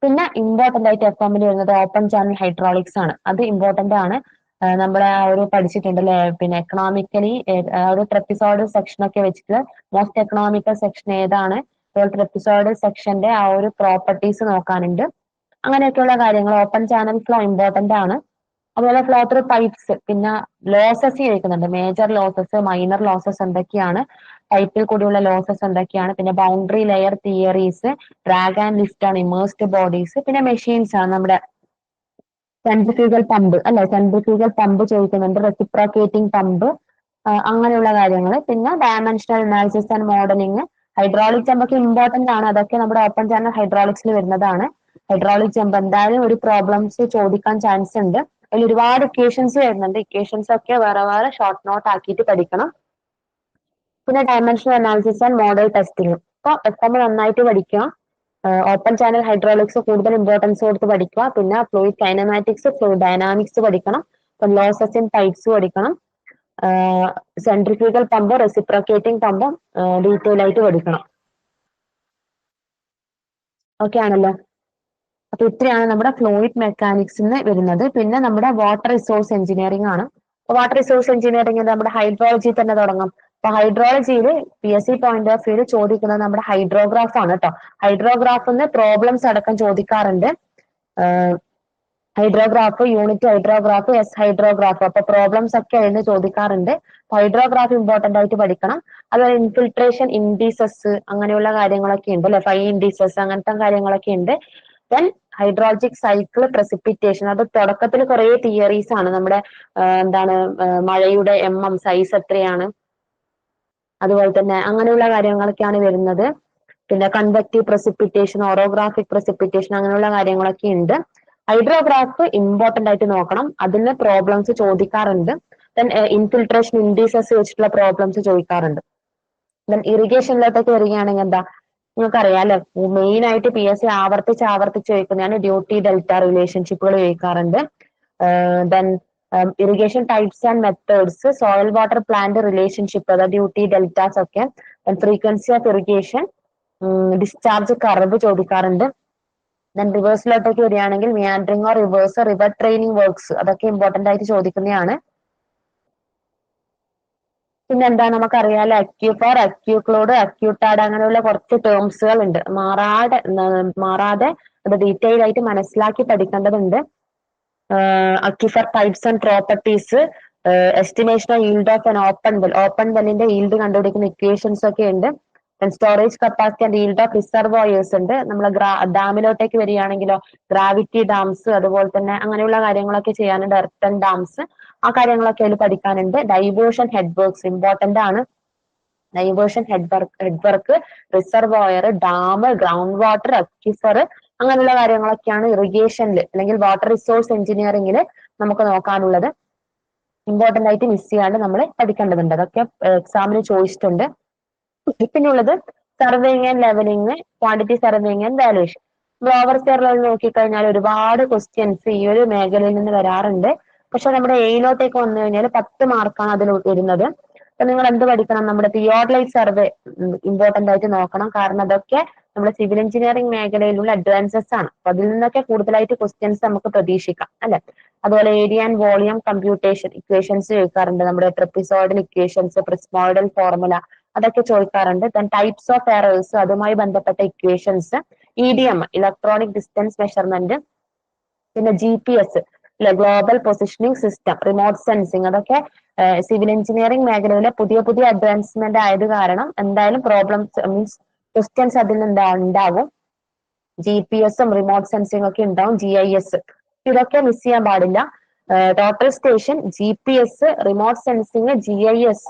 പിന്നെ ഇമ്പോർട്ടന്റ് ആയിട്ട് FM വരുന്നത് ഓപ്പൺ ചാനൽ ഹൈഡ്രോളിക്സ് ആണ്. അത് ഇമ്പോർട്ടന്റ് ആണ്. നമ്മളെ ആ ഒരു പഠിച്ചിട്ടുണ്ട് അല്ലെ, പിന്നെ എക്കണോമിക്കലി ഒരു ട്രെപ്പിസോയിഡൽ സെക്ഷൻ ഒക്കെ വെച്ചിട്ട് മോസ്റ്റ് എക്കണോമിക്കൽ സെക്ഷൻ ഏതാണ്, ട്രെപ്പിസോയിഡൽ സെക്ഷന്റെ ആ ഒരു പ്രോപ്പർട്ടീസ് നോക്കാനുണ്ട്. അങ്ങനെയൊക്കെയുള്ള കാര്യങ്ങൾ. ഓപ്പൺ ചാനൽ ഫ്ലോ ഇമ്പോർട്ടന്റ് ആണ്. അതുപോലെ ഫ്ലോ ത്രൂ പൈപ്സ്, പിന്നെ ലോസസ് ചോദിക്കുന്നുണ്ട്, മേജർ ലോസസ്, മൈനർ ലോസസ് എന്തൊക്കെയാണ്, പൈപ്പിൽ കൂടിയുള്ള ലോസസ് എന്തൊക്കെയാണ്, പിന്നെ boundary layer theories, drag and lift ആണ് ഇമേഴ്സ്ഡ് ബോഡീസ്, പിന്നെ മെഷീൻസ് ആണ് നമ്മുടെ സെൻട്രിഫ്യൂഗൽ പമ്പ് അല്ലെ, സെൻട്രിഫ്യൂഗൽ പമ്പ് ചോദിക്കുന്നുണ്ട്, റെസിപ്രോക്കേറ്റിംഗ് പമ്പ്, അങ്ങനെയുള്ള കാര്യങ്ങൾ. പിന്നെ dimensional analysis and modelling, hydraulic ജമ്പൊക്കെ ഇമ്പോർട്ടന്റ് ആണ്. അതൊക്കെ നമ്മുടെ ഓപ്പൺ ചാനൽ ഹൈഡ്രോളിക്സിൽ വരുന്നതാണ്. ഹൈഡ്രോളിക് ജമ്പ് എന്തായാലും ഒരു പ്രോബ്ലംസ് ചോദിക്കാൻ ചാൻസ് ഉണ്ട്. അതിൽ ഒരുപാട് ഇക്വേഷൻസ് വരുന്നുണ്ട്. ഇക്വേഷൻസ് ഒക്കെ വേറെ ഷോർട്ട് നോട്ട് ആക്കിയിട്ട് പഠിക്കണം. പിന്നെ dimensional analysis and model testing. അപ്പൊ FM നന്നായിട്ട് പഠിക്കുക. ഓപ്പൺ ചാനൽ ഹൈഡ്രോളിക്സ് കൂടുതൽ ഇമ്പോർട്ടൻസ് കൊടുത്ത് പഠിക്കുക. പിന്നെ ഫ്ലൂയിഡ് കൈനമാറ്റിക്സ്, ഫ്ലൂയിഡ് ഡൈനാമിക്സ് പഠിക്കണം. ലോസസ് ഇൻ പൈപ്സ് പഠിക്കണം. സെൻട്രിഫ്യൂഗൽ പമ്പ്, റെസിപ്രോക്കേറ്റിംഗ് പമ്പും ഡീറ്റെയിൽ ആയിട്ട് പഠിക്കണം. ഓക്കെ ആണല്ലോ. അപ്പൊ ഇത്രയാണ് നമ്മുടെ ഫ്ലൂയിഡ് മെക്കാനിക്സിന് വരുന്നത്. പിന്നെ നമ്മുടെ വാട്ടർ റിസോഴ്സ് എഞ്ചിനീയറിംഗ് ആണ്. വാട്ടർ റിസോഴ്സ് എഞ്ചിനീയറിംഗ് നമ്മുടെ ഹൈഡ്രോളജി തന്നെ തുടങ്ങും. അപ്പൊ ഹൈഡ്രോളജിയിൽ PSC പോയിന്റ് ഓഫ് വ്യൂ ചോദിക്കുന്നത് നമ്മുടെ ഹൈഡ്രോഗ്രാഫ് ആണ് കേട്ടോ. ഹൈഡ്രോഗ്രാഫിന്ന് പ്രോബ്ലംസ് അടക്കം ചോദിക്കാറുണ്ട്. ഹൈഡ്രോഗ്രാഫ്, യൂണിറ്റ് ഹൈഡ്രോഗ്രാഫ്, ഹൈഡ്രോഗ്രാഫ്, അപ്പൊ പ്രോബ്ലംസ് ഒക്കെ അതിന് ചോദിക്കാറുണ്ട്. ഹൈഡ്രോഗ്രാഫ് ഇമ്പോർട്ടന്റ് ആയിട്ട് പഠിക്കണം. അതുപോലെ ഇൻഫിൽട്രേഷൻ ഇൻഡീസസ്, അങ്ങനെയുള്ള കാര്യങ്ങളൊക്കെ ഉണ്ട് അല്ലെ, 5 ഇൻഡീസസ് അങ്ങനത്തെ കാര്യങ്ങളൊക്കെ ഉണ്ട്. ദെൻ ഹൈഡ്രോളജിക് സൈക്കിൾ, പ്രസിപ്പിറ്റേഷൻ, അത് തുടക്കത്തിൽ കുറെ തിയറീസ് ആണ്. നമ്മുടെ മഴയുടെ സൈസ് എത്രയാണ്, അതുപോലെ തന്നെ അങ്ങനെയുള്ള കാര്യങ്ങളൊക്കെയാണ് വരുന്നത്. പിന്നെ കൺവെക്റ്റീവ് പ്രസിപ്പിറ്റേഷൻ, ഓറോഗ്രാഫിക് പ്രസിപ്പിറ്റേഷൻ, അങ്ങനെയുള്ള കാര്യങ്ങളൊക്കെ ഉണ്ട്. ഹൈഡ്രോഗ്രാഫ് ഇമ്പോർട്ടന്റ് ആയിട്ട് നോക്കണം. അതിന് പ്രോബ്ലംസ് ചോദിക്കാറുണ്ട്. ദെൻ ഇൻഫിൽട്രേഷൻ ഇൻഡീസസ് വെച്ചിട്ടുള്ള പ്രോബ്ലംസ് ചോദിക്കാറുണ്ട്. ദെൻ ഇറിഗേഷനിലോട്ടൊക്കെ വരികയാണെങ്കിൽ നിങ്ങൾക്കറിയാം അല്ലെ, മെയിൻ ആയിട്ട് PSC ആവർത്തിച്ച് ചോദിക്കുന്നതാണ് ഡ്യൂട്ടി ഡെൽറ്റ റിലേഷൻഷിപ്പുകൾ ചോദിക്കാറുണ്ട്. Then irrigation types and methods, soil water plant relationship, അതായത് ഡ്യൂട്ടി ഡെൽറ്റാസ് ഒക്കെ, frequency of irrigation, discharge curve ചോദിക്കാറുണ്ട്. ദെൻ റിവേഴ്സിലോട്ടൊക്കെ വരികയാണെങ്കിൽ meandering or rivers, river training works, അതൊക്കെ ഇമ്പോർട്ടന്റ് ആയിട്ട് ചോദിക്കുന്നതാണ്. പിന്നെ എന്താ നമുക്കറിയാലോ, അക്യൂഫോർ, അക്യൂക്ലോഡ്, അക്യൂട്ടാഡ് അങ്ങനെയുള്ള കുറച്ച് ടേംസുകൾ ഉണ്ട്. മാറാതെ അത് ഡീറ്റെയിൽ ആയിട്ട് മനസ്സിലാക്കി പഠിക്കേണ്ടതുണ്ട്. Aquifer types and properties, estimation of yield of an open വെല്ലിന്റെ yield കണ്ടുപിടിക്കുന്ന ഇക്വേഷൻസ് ഒക്കെ ഉണ്ട്. Storage capacity and yield of reservoirs ഉണ്ട്. നമ്മൾ ഡാമിലോട്ടേക്ക് വരികയാണെങ്കിലോ ഗ്രാവിറ്റി ഡാംസ്, അതുപോലെ തന്നെ അങ്ങനെയുള്ള കാര്യങ്ങളൊക്കെ ചെയ്യാനുണ്ട്. എർത്തൻ ഡാംസ്, ആ കാര്യങ്ങളൊക്കെ അതിൽ പഠിക്കാനുണ്ട്. ഡൈവേർഷൻ ഹെഡ് വർക്ക്സ് ഇമ്പോർട്ടന്റ് ആണ്. Diversion head work, reservoir, dam, ground water, aquifer അങ്ങനെയുള്ള കാര്യങ്ങളൊക്കെയാണ് ഇറിഗേഷനിൽ അല്ലെങ്കിൽ വാട്ടർ റിസോഴ്സ് എഞ്ചിനീയറിംഗിൽ നമുക്ക് നോക്കാനുള്ളത്. ഇമ്പോർട്ടന്റ് ആയിട്ട് മിസ് ചെയ്യാണ്ട് നമ്മൾ പഠിക്കേണ്ടതുണ്ട്. അതൊക്കെ എക്സാമിന് ചോദിച്ചിട്ടുണ്ട്. പിന്നുള്ളത് surveying and levelling, quantity surveying and valuation. Overseer level നോക്കിക്കഴിഞ്ഞാൽ ഒരുപാട് ക്വസ്റ്റ്യൻസ് ഈ ഒരു മേഖലയിൽ നിന്ന് വരാറുണ്ട്. പക്ഷെ നമ്മുടെ എയിലോട്ടേക്ക് വന്നു കഴിഞ്ഞാൽ 10 മാർക്കാണ് അതിൽ വരുന്നത്. അപ്പൊ നിങ്ങൾ എന്ത് പഠിക്കണം? നമ്മുടെ തിയോഡലൈറ്റ് സർവേ ഇമ്പോർട്ടന്റ് ആയിട്ട് നോക്കണം. കാരണം അതൊക്കെ നമ്മുടെ സിവിൽ എഞ്ചിനീയറിംഗ് മേഖലയിലുള്ള അഡ്വാൻസസ് ആണ്. അപ്പൊ അതിൽ നിന്നൊക്കെ കൂടുതലായിട്ട് ക്വസ്റ്റ്യൻസ് നമുക്ക് പ്രതീക്ഷിക്കാം അല്ലെ. അതുപോലെ area and volume computation equations ചോദിക്കാറുണ്ട്. നമ്മുടെ ട്രപ്പിസോയിഡൽ ഇക്വേഷൻസ്, പ്രിസ്മോയിഡൽ ഫോർമുല അതൊക്കെ ചോദിക്കാറുണ്ട്. ദെൻ ടൈപ്സ് ഓഫ് എറേഴ്സ്, അതുമായി ബന്ധപ്പെട്ട equations, EDM electronic distance measurement, പിന്നെ GPS global positioning system, remote sensing, അതൊക്കെ സിവിൽ എഞ്ചിനീയറിംഗ് മേഖലയിലെ പുതിയ പുതിയ അഡ്വാൻസ്മെന്റ് ആയത് കാരണം എന്തായാലും പ്രോബ്ലംസ് മീൻസ് ക്വസ്റ്റ്യൻസ് അതിൽ ഉണ്ടാകും. GPS റിമോട്ട് സെൻസിങ് ഒക്കെ ഉണ്ടാവും. GIS ഇതൊക്കെ മിസ് ചെയ്യാൻ പാടില്ല. Total station, GPS remote sensing, GIS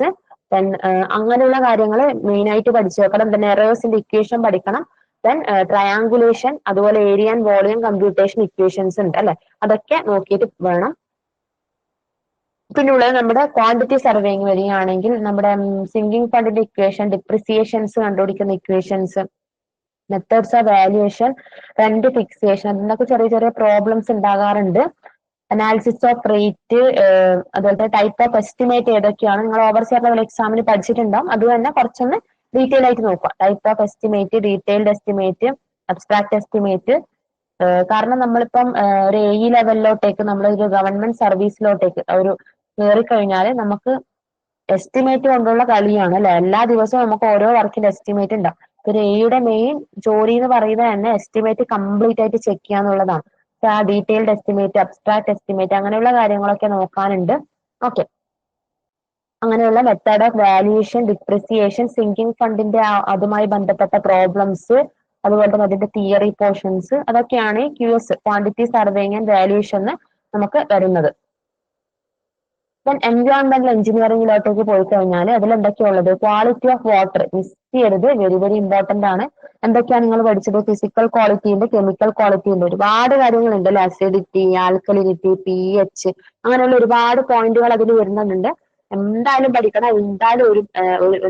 അങ്ങനെയുള്ള കാര്യങ്ങൾ മെയിൻ ആയിട്ട് പഠിച്ചു വെക്കണം. പിന്നെ എറേഴ്സിന്റെ ഇക്വേഷൻ പഠിക്കണം. ദെൻ ട്രയാങ്കുലേഷൻ, അതുപോലെ area and volume computation equations ഉണ്ട് അല്ലെ, അതൊക്കെ നോക്കിയിട്ട് വേണം. പിന്നുള്ളത് നമ്മുടെ ക്വാണ്ടിറ്റി സർവേയിങ് വരികയാണെങ്കിൽ നമ്മുടെ സിങ്കിങ് ഫണ്ടിന്റെ ഇക്വേഷൻ, ഡിപ്രിസിയേഷൻസ് കണ്ടുപിടിക്കുന്ന equations, methods of valuation, rent fixation, അതിനൊക്കെ ചെറിയ ചെറിയ പ്രോബ്ലംസ് ഉണ്ടാകാറുണ്ട്. അനാലിസിസ് ഓഫ് റേറ്റ്, അതുപോലെ ടൈപ്പ് ഓഫ് എസ്റ്റിമേറ്റ് ഏതൊക്കെയാണ് നിങ്ങൾ ഓവർസിയർ ലെവൽ എക്സാമിന് പഠിച്ചിട്ടുണ്ടാവും. അത് തന്നെ കുറച്ചൊന്ന് ഡീറ്റെയിൽ ആയിട്ട് നോക്കുക. Type of estimate, detailed estimate, abstract estimate. കാരണം നമ്മളിപ്പം ഒരു AE ലെവലിലോട്ടേക്ക് നമ്മളൊരു ഗവൺമെന്റ് സർവീസിലോട്ടേക്ക് ഒരു കയറിക്കഴിഞ്ഞാൽ നമുക്ക് എസ്റ്റിമേറ്റ് കൊണ്ടുള്ള കളിയാണ് അല്ലെ. എല്ലാ ദിവസവും നമുക്ക് ഓരോ വർക്കിന്റെ എസ്റ്റിമേറ്റ് ഉണ്ടാവും. ഒരു AEയുടെ മെയിൻ ജോലി എന്ന് പറയുന്നത് തന്നെ എസ്റ്റിമേറ്റ് കംപ്ലീറ്റ് ആയിട്ട് ചെക്ക് ചെയ്യാന്നുള്ളതാണ്. ആ ഡീറ്റെയിൽഡ് എസ്റ്റിമേറ്റ്, അബ്സ്ട്രാക്ട് എസ്റ്റിമേറ്റ് അങ്ങനെയുള്ള കാര്യങ്ങളൊക്കെ നോക്കാനുണ്ട്. ഓക്കെ, അങ്ങനെയുള്ള method of valuation, depreciation, sinking ഫണ്ടിന്റെ അതുമായി ബന്ധപ്പെട്ട പ്രോബ്ലംസ്, അതുപോലെ തന്നെ അതിന്റെ തിയറി പോർഷൻസ്, അതൊക്കെയാണ് QS quantity surveying and valuation നമുക്ക് വരുന്നത്. ദെൻ എൻവയോൺമെന്റൽ എഞ്ചിനീയറിംഗിലോട്ടേക്ക് പോയി കഴിഞ്ഞാൽ അതിൽ എന്തൊക്കെയുള്ളത്? ക്വാളിറ്റി ഓഫ് വാട്ടർ മിസ് ചെയ്യരുത്, വെരി വെരി ഇമ്പോർട്ടന്റ് ആണ്. എന്തൊക്കെയാണ് നിങ്ങൾ പഠിച്ചത്? ഫിസിക്കൽ ക്വാളിറ്റി ഉണ്ട്, കെമിക്കൽ ക്വാളിറ്റി ഉണ്ട്, ഒരുപാട് കാര്യങ്ങളുണ്ട് അല്ലെ. അസിഡിറ്റി, ആൽക്കലിനിറ്റി, pH അങ്ങനെയുള്ള ഒരുപാട് പോയിന്റുകൾ അതിൽ വരുന്നുണ്ട്. എന്തായാലും പഠിക്കണം.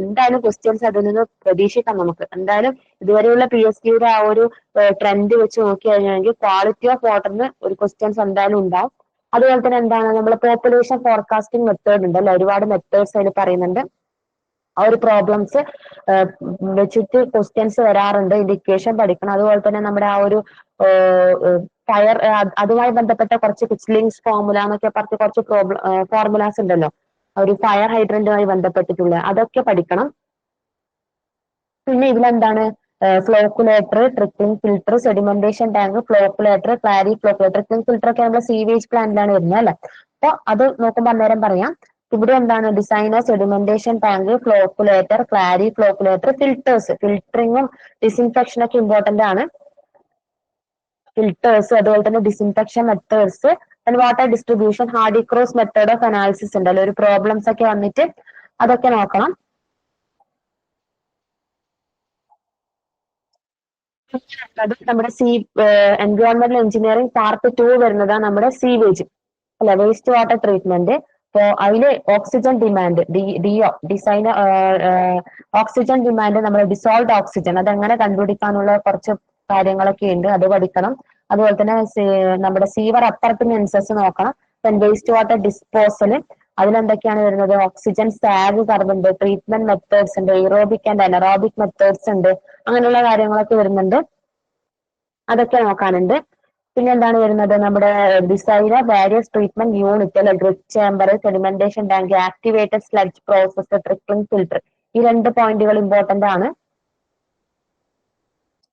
എന്തായാലും ക്വസ്റ്റ്യൻസ് അതിൽ നിന്ന് പ്രതീക്ഷിക്കാം നമുക്ക്. എന്തായാലും ഇതുവരെയുള്ള PSCയുടെ ആ ഒരു ട്രെൻഡ് വെച്ച് നോക്കി കഴിഞ്ഞാൽ ക്വാളിറ്റി ഓഫ് വാട്ടറിന് ഒരു ക്വസ്റ്റ്യൻസ് എന്തായാലും ഉണ്ടാവും. അതുപോലെ തന്നെ എന്താണ് നമ്മുടെ പോപ്പുലേഷൻ ഫോർകാസ്റ്റിംഗ് മെത്തേഡ് ഉണ്ട് അല്ലെ. ഒരുപാട് മെത്തേഡ്സ് അതിൽ പറയുന്നുണ്ട്. ആ ഒരു പ്രോബ്ലംസ് വെച്ചിട്ട് ക്വസ്റ്റ്യൻസ് വരാറുണ്ട്. ഇക്വേഷൻ പഠിക്കണം. അതുപോലെ തന്നെ നമ്മുടെ ആ ഒരു ഫയർ അതുമായി ബന്ധപ്പെട്ട കുറച്ച് കിച്ലിങ്സ് ഫോർമുല എന്നൊക്കെ പറഞ്ഞ് കുറച്ച് ഫോർമുലാസ് ഉണ്ടല്ലോ, ഒരു ഫയർ ഹൈഡ്രന്റുമായി ബന്ധപ്പെട്ടിട്ടുള്ള അതൊക്കെ പഠിക്കണം. പിന്നെ ഇതിലെന്താണ് flocculator, tripping filter, sedimentation tank, flocculator, clariflocculator. Tripping filter ഒക്കെ നമ്മുടെ സീവേജ് പ്ലാന്റിലാണ് വരുന്നത് അല്ലെ. അപ്പൊ അത് നോക്കുമ്പോൾ അന്നേരം പറയാം. ഇവിടെ എന്താണ് design of sedimentation tank, flocculator, clariflocculator, filters. ഫിൽറ്ററിങ്ങും ഡിസിൻഫെക്ഷൻ ഒക്കെ ഇമ്പോർട്ടന്റ് ആണ്. ഫിൽട്ടേഴ്സ്, അതുപോലെ തന്നെ disinfection methods, water distribution, Hardy Cross method of analysis ഉണ്ടല്ലോ, ഒരു പ്രോബ്ലംസ് ഒക്കെ വന്നിട്ട് അതൊക്കെ നോക്കണം. അത് നമ്മുടെ എൻവയോൺമെന്റൽ എഞ്ചിനീയറിംഗ് പാർട്ട് 2 വരുന്നതാണ് നമ്മുടെ സീവേജ് അല്ലെ, വേസ്റ്റ് വാട്ടർ ട്രീറ്റ്മെന്റ്. അപ്പോ അതില് oxygen demand, DO design oxygen demand, നമ്മുടെ ഡിസോൾവ്ഡ് ഓക്സിജൻ അതെങ്ങനെ കണ്ടുപിടിക്കാനുള്ള കുറച്ച് കാര്യങ്ങളൊക്കെ ഉണ്ട്, അത് പഠിക്കണം. അതുപോലെ തന്നെ നമ്മുടെ സീവർ അപ്പർട്ടനൻസസ് നോക്കണം. വേസ്റ്റ് വാട്ടർ ഡിസ്പോസൽ അതിലെന്തൊക്കെയാണ് വരുന്നത്? ഓക്സിജൻ സാഗ് കർവുണ്ട്, ട്രീറ്റ്മെന്റ് മെത്തേഡ്സ് ഉണ്ട്, എയ്റോബിക് ആൻഡ് അനറോബിക് മെത്തേഡ്സ് ഉണ്ട്, അങ്ങനെയുള്ള കാര്യങ്ങളൊക്കെ വരുന്നുണ്ട്. അതൊക്കെ നോക്കാനുണ്ട്. പിന്നെ എന്താണ് വരുന്നത്, നമ്മുടെ ഡിസൈന് വാരിയസ് ട്രീറ്റ്മെന്റ് യൂണിറ്റ് അല്ലെ, drip chamber, sedimentation tank, activated sludge process, trickling filter. ഈ 2 പോയിന്റുകൾ ഇമ്പോർട്ടന്റ് ആണ്.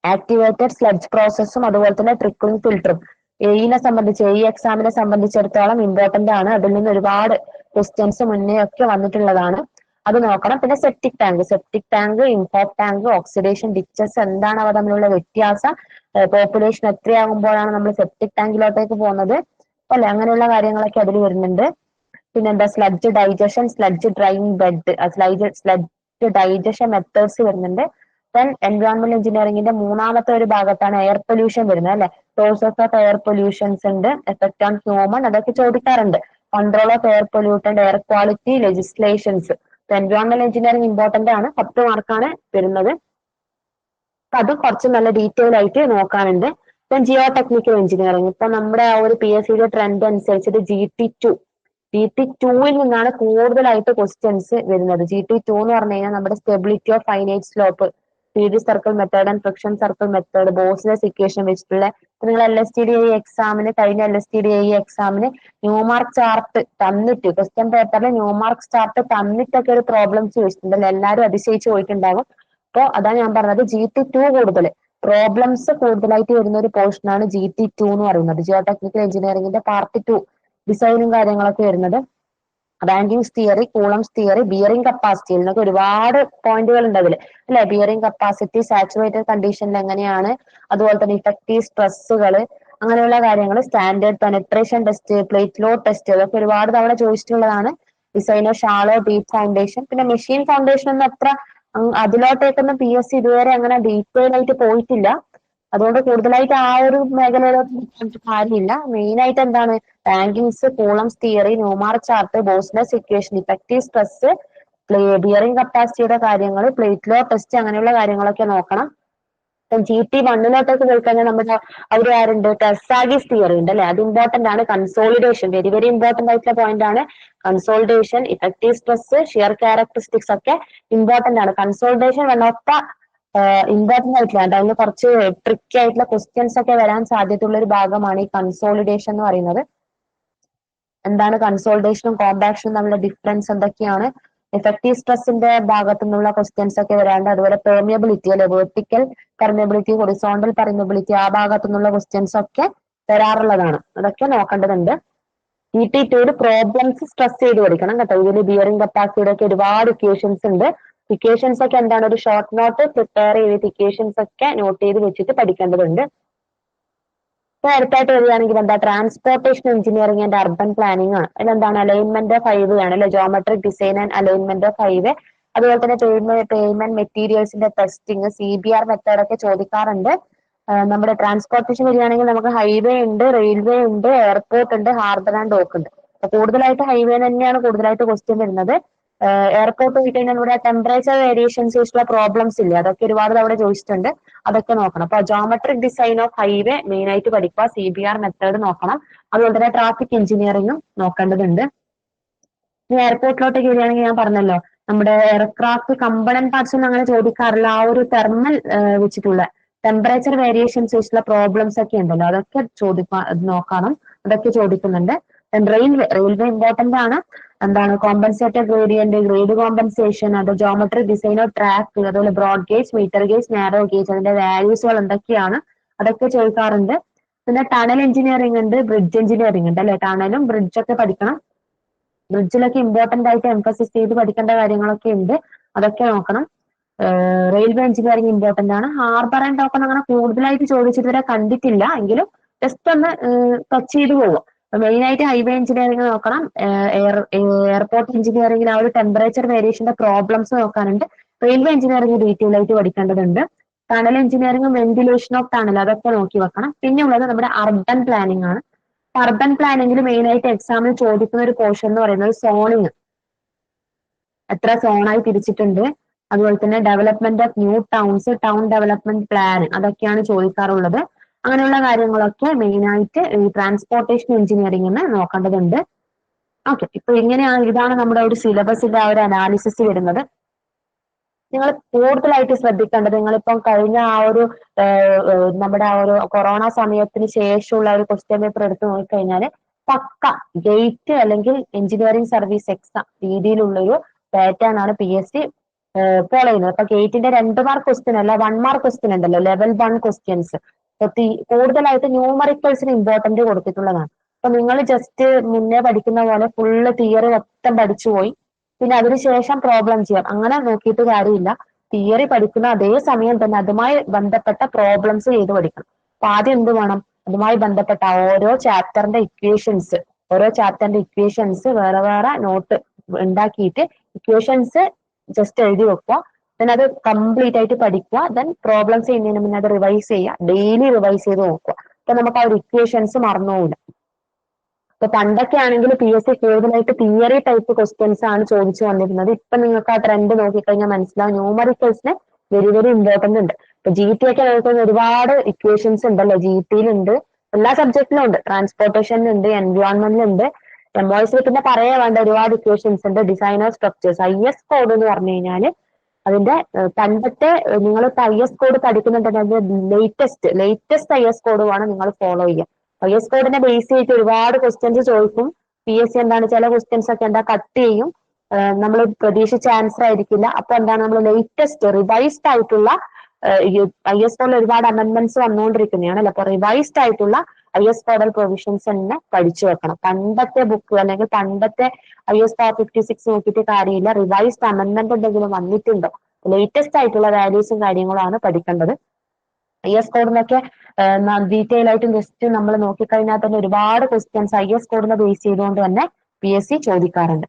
ആക്ടിവേറ്റഡ് സ്ലഡ്ജ് പ്രോസസ്സും അതുപോലെ തന്നെ ട്രിക്ലിംഗ് ഫിൽട്ടറും എയിനെ സംബന്ധിച്ച്, ഈ എക്സാമിനെ സംബന്ധിച്ചിടത്തോളം ഇമ്പോർട്ടന്റ് ആണ്. അതിൽ നിന്ന് ഒരുപാട് ക്വസ്റ്റ്യൻസ് മുന്നേ ഒക്കെ വന്നിട്ടുള്ളതാണ്, അത് നോക്കണം. പിന്നെ septic tank, impact tank, oxidation ditches, എന്താണ് അവ തമ്മിലുള്ള വ്യത്യാസം, പോപ്പുലേഷൻ എത്രയാകുമ്പോഴാണ് നമ്മൾ സെപ്റ്റിക് ടാങ്കിലോട്ടേക്ക് പോകുന്നത് അല്ലെ, അങ്ങനെയുള്ള കാര്യങ്ങളൊക്കെ അതിൽ വരുന്നുണ്ട്. പിന്നെന്താ sludge digestion, sludge drying bed, sludge digestion methods വരുന്നുണ്ട്. ദെൻ എൻവയോൺമെന്റ് എഞ്ചിനീയറിംഗിന്റെ മൂന്നാമത്തെ ഒരു ഭാഗത്താണ് എയർ പൊല്യൂഷൻ വരുന്നത് അല്ലെ. സോഴ്സസ് ഓഫ് എയർ പൊല്യൂഷൻസ് ഉണ്ട്, എഫക്ട് ഓൺ ഹ്യൂമൻ, അതൊക്കെ ചോദിക്കാറുണ്ട്. Control of air pollutant, air quality, legislations. Environment engineering important ആണ്, 10 മാർക്കാണ് വരുന്നത്. അത് കുറച്ച് നല്ല ഡീറ്റെയിൽ ആയിട്ട് നോക്കാനുണ്ട്. ഇപ്പം ജിയോ ടെക്നിക്കൽ എഞ്ചിനീയറിംഗ്, ഇപ്പൊ നമ്മുടെ ആ ഒരു PSCയുടെ ട്രെൻഡ് അനുസരിച്ചിട്ട് GT2 നിന്നാണ് കൂടുതലായിട്ട് ക്വസ്റ്റ്യൻസ് വരുന്നത്. GT2 എന്ന് പറഞ്ഞു കഴിഞ്ഞാൽ നമ്മുടെ stability of finite slope, PD circle method and friction circle method, ബോസ്ലെസ് ഇക്വേഷൻ വെച്ചിട്ടുള്ള. നിങ്ങൾ LSTDA എക്സാമിന്, കഴിഞ്ഞ LSTDA എക്സാമിന് ന്യൂമാർക്ക് ചാർട്ട് തന്നിട്ട്, ക്വസ്റ്റ്യൻ പേപ്പറിൽ ന്യൂമാർക്ക് ചാർട്ട് തന്നിട്ടൊക്കെ ഒരു പ്രോബ്ലംസ് ചോദിച്ചിട്ടുണ്ടല്ലോ, എല്ലാവരും അതിശയിച്ച് പോയിട്ടുണ്ടാകും. അപ്പൊ അതാണ് ഞാൻ പറഞ്ഞത്, GT2 കൂടുതൽ പ്രോബ്ലംസ് കൂടുതലായിട്ട് വരുന്ന ഒരു പോർഷൻ ആണ് GT2 എന്ന് പറയുന്നത്. ജിയോ ടെക്നിക്കൽ എഞ്ചിനീയറിംഗിന്റെ പാർട്ട് 2 ഡിസൈനും കാര്യങ്ങളൊക്കെ വരുന്നത്. Rankings theory, coulombs theory, bearing capacity, എന്നൊക്കെ ഒരുപാട് പോയിന്റുകൾ ഉണ്ട് അതിൽ അല്ലെ. ബിയറിംഗ് കപ്പാസിറ്റി സാച്ചുറേറ്റഡ് കണ്ടീഷനിൽ എങ്ങനെയാണ്, അതുപോലെ തന്നെ ഇഫക്റ്റീവ് സ്ട്രെസ്സുകൾ, അങ്ങനെയുള്ള കാര്യങ്ങൾ, standard penetration test, plate load test, അതൊക്കെ ഒരുപാട് തവണ ചോദിച്ചിട്ടുള്ളതാണ്. Design of shallow deep foundation, പിന്നെ മെഷീൻ ഫൗണ്ടേഷൻ ഒന്നും അത്ര അതിലോട്ടേക്കൊന്നും PSC ഇതുവരെ അങ്ങനെ ഡീറ്റെയിൽ ആയിട്ട് പോയിട്ടില്ല. അതുകൊണ്ട് കൂടുതലായിട്ട് ആ ഒരു മേഖലയിലോട്ട് കാര്യമില്ല. മെയിൻ ആയിട്ട് എന്താണ്, Rankine's, Coulomb's theory, Newmark chart, ബോസ്ലെസ് ഇക്വേഷൻ, ഇഫക്റ്റീവ് സ്ട്രെസ്, ബിയറിംഗ് കപ്പാസിറ്റിയുടെ കാര്യങ്ങൾ, പ്ലേറ്റ് ലോഡ് ടെസ്റ്റ്, അങ്ങനെയുള്ള കാര്യങ്ങളൊക്കെ നോക്കണം. GT1 പോയി കഴിഞ്ഞാൽ നമ്മുടെ അവിടെ ആരുണ്ട്, ടെർസാഗിസ് തിയറി ഉണ്ട് അല്ലെ, അത് ഇമ്പോർട്ടന്റ് ആണ്. കൺസോളിഡേഷൻ വെരി വെരി ഇമ്പോർട്ടന്റ് ആയിട്ടുള്ള പോയിന്റ് ആണ്. Consolidation, effective stress, shear characteristics ഒക്കെ ഇമ്പോർട്ടന്റ് ആണ്. Consolidation one of the important ആയിട്ടുള്ള, അതിന് കുറച്ച് ട്രിക്കി ആയിട്ടുള്ള ക്വസ്റ്റ്യൻസ് ഒക്കെ വരാൻ സാധ്യതയുള്ള ഒരു ഭാഗമാണ് ഈ കൺസോളിഡേഷൻ എന്ന് പറയുന്നത്. എന്താണ് കൺസോളിഡേഷനും കോമ്പാക്ഷനും തമ്മിലുള്ള ഡിഫറൻസ് എന്തൊക്കെയാണ്, എഫക്റ്റീവ് സ്ട്രെസ്സിന്റെ ഭാഗത്തു നിന്നുള്ള ക്വസ്റ്റ്യൻസ് ഒക്കെ വരാണ്ട്, അതുപോലെ പെർമിയബിലിറ്റി അല്ലെ, വെർട്ടിക്കൽ പെർമിയബിലിറ്റി, ഹൊറിസോണ്ടൽ പെർമിയബിലിറ്റി, ആ ഭാഗത്തു നിന്നുള്ള ക്വസ്റ്റ്യൻസ് ഒക്കെ വരാറുള്ളതാണ്. അതൊക്കെ നോക്കേണ്ടതുണ്ട്. GT2 പ്രോബ്ലംസ് സ്ട്രെസ് ചെയ്ത് പഠിക്കണം കേട്ടോ. ഇതിൽ ബിയറിംഗ് കപ്പാസിറ്റിയുടെ ഒക്കെ ഒരുപാട് ഇക്വേഷൻസ് ഉണ്ട്. ഇക്വേഷൻസ് ഒക്കെ എന്താണ്, ഒരു ഷോർട്ട് നോട്ട് പ്രിപ്പയർ ചെയ്തിട്ട് ഇക്വേഷൻസ് ഒക്കെ നോട്ട് ചെയ്ത് വെച്ചിട്ട് പഠിക്കേണ്ടതുണ്ട്. അടുത്തായിട്ട് വരികയാണെങ്കിൽ എന്താ, transportation engineering and urban planning ആണ്. അതിലെന്താണ്, അലൈൻമെന്റ് ഓഫ് ഹൈവേ ആണ് അല്ലെ, geometric design and alignment of highway, അതുപോലെ തന്നെ പേയ്മെന്റ് മെറ്റീരിയൽസിന്റെ ടെസ്റ്റിംഗ്, CBR മെത്തേഡ് ഒക്കെ ചോദിക്കാറുണ്ട്. നമ്മുടെ ട്രാൻസ്പോർട്ടേഷൻ വരികയാണെങ്കിൽ നമുക്ക് ഹൈവേ ഉണ്ട്, റെയിൽവേ ഉണ്ട്, എയർപോർട്ട് ഉണ്ട്, ഹാർബർ ആൻഡ് ഡോക്ക് ഉണ്ട്. അപ്പൊ കൂടുതലായിട്ട് ഹൈവേ തന്നെയാണ് കൂടുതലായിട്ട് ക്വസ്റ്റ്യൻ വരുന്നത്. എയർപോർട്ട് പോയി കഴിഞ്ഞാൽ ഇവിടെ ടെമ്പറേച്ചർ വേരിയേഷൻസ് വെച്ചിട്ടുള്ള പ്രോബ്ലംസ് ഇല്ല, അതൊക്കെ ഒരുപാട് തവണ ചോദിച്ചിട്ടുണ്ട്, അതൊക്കെ നോക്കണം. അപ്പൊ geometric design of highway main ആയിട്ട് പഠിക്കുക, CBR മെത്തേഡ് നോക്കണം. അതുപോലെ തന്നെ ട്രാഫിക് എഞ്ചിനീയറിംഗും നോക്കേണ്ടതുണ്ട്. ഇനി എയർപോർട്ടിലോട്ടേക്ക് വരികയാണെങ്കിൽ ഞാൻ പറഞ്ഞല്ലോ, നമ്മുടെ എയർക്രാഫ്റ്റ് കമ്പണന്റ് പാർട്സ് ഒന്നും അങ്ങനെ ചോദിക്കാറില്ല. ആ ഒരു തെർമൽ വെച്ചിട്ടുള്ള ടെമ്പറേച്ചർ വേരിയേഷൻസ് വെച്ചിട്ടുള്ള പ്രോബ്ലംസ് ഒക്കെ ഉണ്ടല്ലോ, അതൊക്കെ നോക്കണം, അതൊക്കെ ചോദിക്കുന്നുണ്ട്. റെയിൽവേ ഇമ്പോർട്ടന്റ് ആണ്. എന്താണ് കോമ്പൻസേറ്റഡ് ഗ്രേഡിയന്റ്, ഗ്രേഡ് കോമ്പൻസേഷൻ, അത് ജോമെട്രിക് ഡിസൈൻ ഓഫ് ട്രാക്ക്, അതുപോലെ broad gauge, metre gauge, narrow gauge, അതിന്റെ വാല്യൂസുകൾ എന്തൊക്കെയാണ്, അതൊക്കെ ചോദിക്കാറുണ്ട്. പിന്നെ ടണൽ എഞ്ചിനീയറിംഗ് ഉണ്ട്, ബ്രിഡ്ജ് എഞ്ചിനീയറിംഗ് ഉണ്ട് അല്ലെ. ടണലും ബ്രിഡ്ജൊക്കെ പഠിക്കണം. ബ്രിഡ്ജിലൊക്കെ ഇമ്പോർട്ടന്റ് ആയിട്ട് എംഫസിസ് ചെയ്ത് പഠിക്കേണ്ട കാര്യങ്ങളൊക്കെ ഉണ്ട്, അതൊക്കെ നോക്കണം. റെയിൽവേ എഞ്ചിനീയറിംഗ് ഇമ്പോർട്ടന്റ് ആണ്. ഹാർബർ ആൻഡ് ഡോക്ക് അങ്ങനെ കൂടുതലായിട്ട് ചോദിച്ചിട്ട് ഇതുവരെ കണ്ടിട്ടില്ല, എങ്കിലും ജസ്റ്റ് ഒന്ന് ടച്ച് ചെയ്ത് പോവാം. മെയിൻ ആയിട്ട് ഹൈവേ എഞ്ചിനീയറിംഗ് നോക്കണം. എയർപോർട്ട് എഞ്ചിനീയറിംഗിൽ ആ ഒരു ടെമ്പറേച്ചർ വേരിയേഷന്റെ പ്രോബ്ലംസ് നോക്കാനുണ്ട്. റെയിൽവേ എഞ്ചിനീയറിംഗ് ഡീറ്റെയിൽ ആയിട്ട് പഠിക്കേണ്ടതുണ്ട്. Tunnel engineering, ventilation of tunnel, അതൊക്കെ നോക്കി വെക്കണം. പിന്നെ ഉള്ളത് നമ്മുടെ അർബൻ പ്ലാനിംഗ് ആണ്. അർബൻ പ്ലാനിംഗിൽ മെയിൻ ആയിട്ട് എക്സാമിൽ ചോദിക്കുന്ന ഒരു പോർഷൻ എന്ന് പറയുന്നത് സോണിങ്, എത്ര സോണായി തിരിച്ചിട്ടുണ്ട്, അതുപോലെ തന്നെ development of new towns, town development plan, അതൊക്കെയാണ് ചോദിക്കാറുള്ളത്. അങ്ങനെയുള്ള കാര്യങ്ങളൊക്കെ മെയിൻ ആയിട്ട് ഈ ട്രാൻസ്പോർട്ടേഷൻ എഞ്ചിനീയറിംഗിന് നോക്കേണ്ടതുണ്ട്. ഓക്കെ, ഇപ്പൊ ഇങ്ങനെയാണ്, ഇതാണ് നമ്മുടെ ഒരു സിലബസിന്റെ ആ ഒരു അനാലിസിസ് വരുന്നത്. നിങ്ങൾ കൂടുതലായിട്ട് ശ്രദ്ധിക്കേണ്ടത്, നിങ്ങളിപ്പം കഴിഞ്ഞ ആ ഒരു നമ്മുടെ ആ ഒരു കൊറോണ സമയത്തിന് ശേഷമുള്ള ഒരു ക്വസ്റ്റ്യൻ പേപ്പർ എടുത്ത് നോക്കിക്കഴിഞ്ഞാൽ പക്ക ഗേറ്റ് അല്ലെങ്കിൽ എഞ്ചിനീയറിംഗ് സർവീസ് എക്സാം രീതിയിലുള്ളൊരു പാറ്റേൺ ആണ് PSC ഫോളോ ചെയ്യുന്നത്. അപ്പൊ ഗേറ്റിന്റെ 2 മാർക്ക് ക്വസ്റ്റ്യൻ അല്ല, 1 മാർക്ക് ക്വസ്റ്റ്യൻ ഉണ്ടല്ലോ, ലെവൽ 1 ക്വസ്റ്റ്യൻസ് കൂടുതലായിട്ട് ന്യൂമറിക്കൽസിന് ഇമ്പോർട്ടന്റ് കൊടുത്തിട്ടുള്ളതാണ്. അപ്പൊ നിങ്ങൾ ജസ്റ്റ് മുന്നേ പഠിക്കുന്ന പോലെ ഫുള്ള് തിയറി മൊത്തം പഠിച്ചു പോയി പിന്നെ അതിനുശേഷം പ്രോബ്ലം ചെയ്യാം അങ്ങനെ നോക്കിയിട്ട് കാര്യമില്ല. തിയറി പഠിക്കുന്ന അതേ സമയം തന്നെ അതുമായി ബന്ധപ്പെട്ട പ്രോബ്ലംസ് ചെയ്ത് പഠിക്കണം. അപ്പൊ ആദ്യം എന്ത് വേണം, അതുമായി ബന്ധപ്പെട്ട ഓരോ ചാപ്റ്ററിന്റെ ഇക്വേഷൻസ് വേറെ വേറെ നോട്ട് ഉണ്ടാക്കിയിട്ട് ഇക്വേഷൻസ് ജസ്റ്റ് എഴുതി വെക്കുക. ദെൻ അത് കംപ്ലീറ്റ് ആയിട്ട് പഠിക്കുക. ദെൻ പ്രോബ്ലംസ് ചെയ്യുന്നതിന് മുന്നേ അത് റിവൈസ് ചെയ്യുക, ഡെയിലി റിവൈസ് ചെയ്ത് നോക്കുക. അപ്പൊ നമുക്ക് ആ ഒരു ഇക്വേഷൻസ് മറന്നുപോകില്ല. ഇപ്പൊ പണ്ടൊക്കെ ആണെങ്കിൽ PSC കൂടുതലായിട്ട് തിയറി ടൈപ്പ് ക്വസ്റ്റ്യൻസ് ആണ് ചോദിച്ചു വന്നിരുന്നത്. ഇപ്പൊ നിങ്ങൾക്ക് ആ ട്രെൻഡ് നോക്കിക്കഴിഞ്ഞാൽ മനസ്സിലാവും ന്യൂമറിക്കൽസിന് വെരി വെരി ഇമ്പോർട്ടന്റ് ഉണ്ട്. ഇപ്പൊ GT ഒക്കെ നോക്കുന്ന ഒരുപാട് ഇക്വേഷൻസ് ഉണ്ടല്ലോ, GT-യിലുണ്ട്, എല്ലാ സബ്ജക്റ്റിലും ഉണ്ട്, ട്രാൻസ്പോർട്ടേഷനിലുണ്ട്, എൻവയോൺമെന്റിലുണ്ട്, MOS പിന്നെ പറയാൻ വേണ്ട ഒരുപാട് ഇക്വേഷൻസ് ഉണ്ട്. ഡിസൈനർ സ്ട്രക്ചേഴ്സ് IS കോഡ് എന്ന് പറഞ്ഞു കഴിഞ്ഞാൽ അതിന്റെ പണ്ടത്തെ നിങ്ങൾ IS കോഡ് പഠിക്കുന്നുണ്ടെങ്കിൽ ലേറ്റസ്റ്റ് IS കോഡ് വേണം നിങ്ങൾ ഫോളോ ചെയ്യുക. IS കോഡിനെ ബേസ് ചെയ്തിട്ട് ഒരുപാട് ക്വസ്റ്റ്യൻസ് ചോദിക്കും. PSC എന്താണ് ചില ക്വസ്റ്റ്യൻസ് ഒക്കെ എന്താ കട്ട് ചെയ്യും, നമ്മൾ പ്രതീക്ഷിച്ച ആൻസർ ആയിരിക്കില്ല. അപ്പൊ എന്താണ് നമ്മൾ ലേറ്റസ്റ്റ് റിവൈസ്ഡ് ആയിട്ടുള്ള IS കോഡിൽ ഒരുപാട് അമെന്റ്മെന്റ്സ് വന്നുകൊണ്ടിരിക്കുന്നതാണല്ലോ. അപ്പൊ റിവൈസ്ഡ് ആയിട്ടുള്ള IS കോഡൽ പ്രൊവിഷൻസ് തന്നെ പഠിച്ചു വെക്കണം. പണ്ടത്തെ ബുക്ക് അല്ലെങ്കിൽ പണ്ടത്തെ IS 56 നോക്കിയിട്ട് കാര്യമില്ല. റിവൈസ്ഡ് അമെന്റ്മെന്റ് എന്തെങ്കിലും വന്നിട്ടുണ്ടോ, ലേറ്റസ്റ്റ് ആയിട്ടുള്ള വാല്യൂസും കാര്യങ്ങളുമാണ് പഠിക്കേണ്ടത്. IS കോഡിനൊക്കെ ഡീറ്റെയിൽ ആയിട്ട് ജസ്റ്റ് നമ്മൾ നോക്കിക്കഴിഞ്ഞാൽ തന്നെ ഒരുപാട് ക്വസ്റ്റ്യൻസ് IS കോഡിനെ ബേസ് ചെയ്തുകൊണ്ട് തന്നെ PSC ചോദിക്കാറുണ്ട്.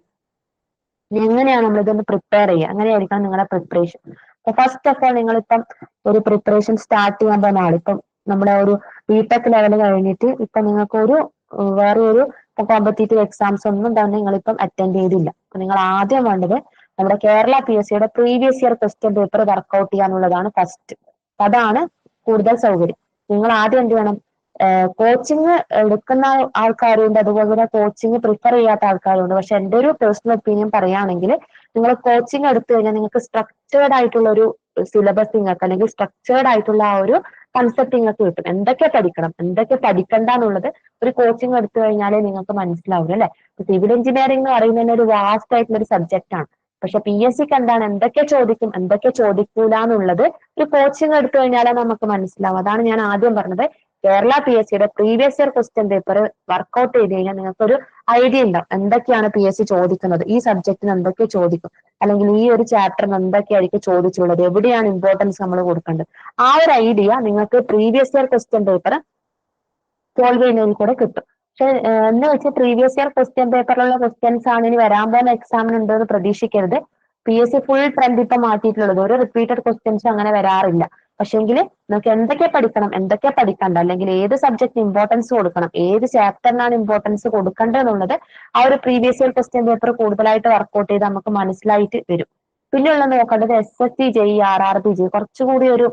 എങ്ങനെയാണ് നമ്മൾ ഇതൊന്ന് പ്രിപ്പയർ ചെയ്യുക, അങ്ങനെയായിരിക്കണം നിങ്ങളുടെ പ്രിപ്പറേഷൻ. അപ്പൊ ഫസ്റ്റ് ഓഫ് ഓൾ നിങ്ങളിപ്പം ഒരു പ്രിപ്പറേഷൻ സ്റ്റാർട്ട് ചെയ്യാൻ പോകുന്ന ഇപ്പം നമ്മുടെ ഒരു BTech ലെവൽ കഴിഞ്ഞിട്ട് ഇപ്പൊ നിങ്ങൾക്ക് ഒരു വേറെ ഒരു കോമ്പറ്റേറ്റീവ് എക്സാംസ് ഒന്നും തന്നെ നിങ്ങളിപ്പം അറ്റൻഡ് ചെയ്തില്ല. അപ്പൊ നിങ്ങൾ ആദ്യം വേണ്ടത് നമ്മുടെ കേരള PSCയുടെ previous year question paper work out ചെയ്യാനുള്ളതാണ് ഫസ്റ്റ്. അതാണ് കൂടുതൽ സൗകര്യം. നിങ്ങൾ ആദ്യം എന്ത് വേണം, കോച്ചിങ് എടുക്കുന്ന ആൾക്കാരുണ്ട്, അതുപോലെ തന്നെ കോച്ചിങ് പ്രിഫർ ചെയ്യാത്ത ആൾക്കാരുണ്ട്. പക്ഷെ എൻ്റെ ഒരു പേഴ്സണൽ ഒപ്പീനിയൻ പറയുകയാണെങ്കിൽ നിങ്ങൾ കോച്ചിങ് എടുത്തു കഴിഞ്ഞാൽ നിങ്ങൾക്ക് സ്ട്രക്ചേർഡ് ആയിട്ടുള്ള ഒരു സിലബസ് നിങ്ങൾക്ക് അല്ലെങ്കിൽ സ്ട്രക്ചേർഡ് ആയിട്ടുള്ള ആ ഒരു കൺസെപ്റ്റ് നിങ്ങൾക്ക് കിട്ടും. എന്തൊക്കെ പഠിക്കണം എന്തൊക്കെ പഠിക്കണ്ട എന്നുള്ളത് ഒരു കോച്ചിങ് എടുത്തു കഴിഞ്ഞാലേ നിങ്ങൾക്ക് മനസ്സിലാവും അല്ലെ. സിവിൽ എഞ്ചിനീയറിംഗ് എന്ന് പറയുന്നത് ഒരു വാസ്റ്റ് ആയിട്ടുള്ള ഒരു സബ്ജക്റ്റ് ആണ്. പക്ഷെ PSCക്ക് എന്താണ് എന്തൊക്കെ ചോദിക്കും എന്തൊക്കെ ചോദിക്കൂല എന്നുള്ളത് ഒരു കോച്ചിങ് എടുത്തു കഴിഞ്ഞാലേ നമുക്ക് മനസ്സിലാവും. അതാണ് ഞാൻ ആദ്യം പറഞ്ഞത്. കേരള PSCയുടെ previous year question paper work out ചെയ്ത് കഴിഞ്ഞാൽ നിങ്ങൾക്കൊരു ഐഡിയ ഉണ്ടാവും എന്തൊക്കെയാണ് PSC ചോദിക്കുന്നത്, ഈ സബ്ജക്റ്റിന് എന്തൊക്കെ ചോദിക്കും, അല്ലെങ്കിൽ ഈ ഒരു ചാപ്റ്ററിന് എന്തൊക്കെയായിരിക്കും ചോദിച്ചുള്ളത്, എവിടെയാണ് ഇമ്പോർട്ടൻസ് നമ്മൾ കൊടുക്കേണ്ടത്. ആ ഒരു ഐഡിയ നിങ്ങൾക്ക് previous year question paper solve ചെയ്യുന്നതിൽ കൂടെ കിട്ടും. പക്ഷെ എന്ന് വെച്ച് പ്രീവിയസ് ഇയർ ക്വസ്റ്റ്യൻ പേപ്പറിലുള്ള ക്വസ്റ്റ്യൻസ് ആണ് ഇനി വരാൻ പോകുന്ന എക്സാമിന് ഉണ്ടെന്ന് പ്രതീക്ഷിക്കരുത്. PSC ഫുൾ ട്രെൻഡ് ഇപ്പൊ മാറ്റിയിട്ടുള്ളത് ഒരു റിപ്പീറ്റഡ് ക്വസ്റ്റ്യൻസ് അങ്ങനെ വരാറില്ല. പക്ഷെങ്കിൽ നമുക്ക് എന്തൊക്കെ പഠിക്കണം എന്തൊക്കെ പഠിക്കണ്ട, അല്ലെങ്കിൽ ഏത് സബ്ജക്റ്റിന് ഇമ്പോർട്ടൻസ് കൊടുക്കണം, ഏത് ചാപ്റ്ററിനാണ് ഇമ്പോർട്ടൻസ് കൊടുക്കേണ്ടത് എന്നുള്ളത് ആ ഒരു പ്രീവിയസ് ഇയർ ക്വസ്റ്റ്യൻ പേപ്പർ കൂടുതലായിട്ട് വർക്ക്ഔട്ട് ചെയ്ത് നമുക്ക് മനസ്സിലായിട്ട് വരും. പിന്നെയുള്ള നോക്കേണ്ടത് SSC JEE RRB കുറച്ചുകൂടി ഒരു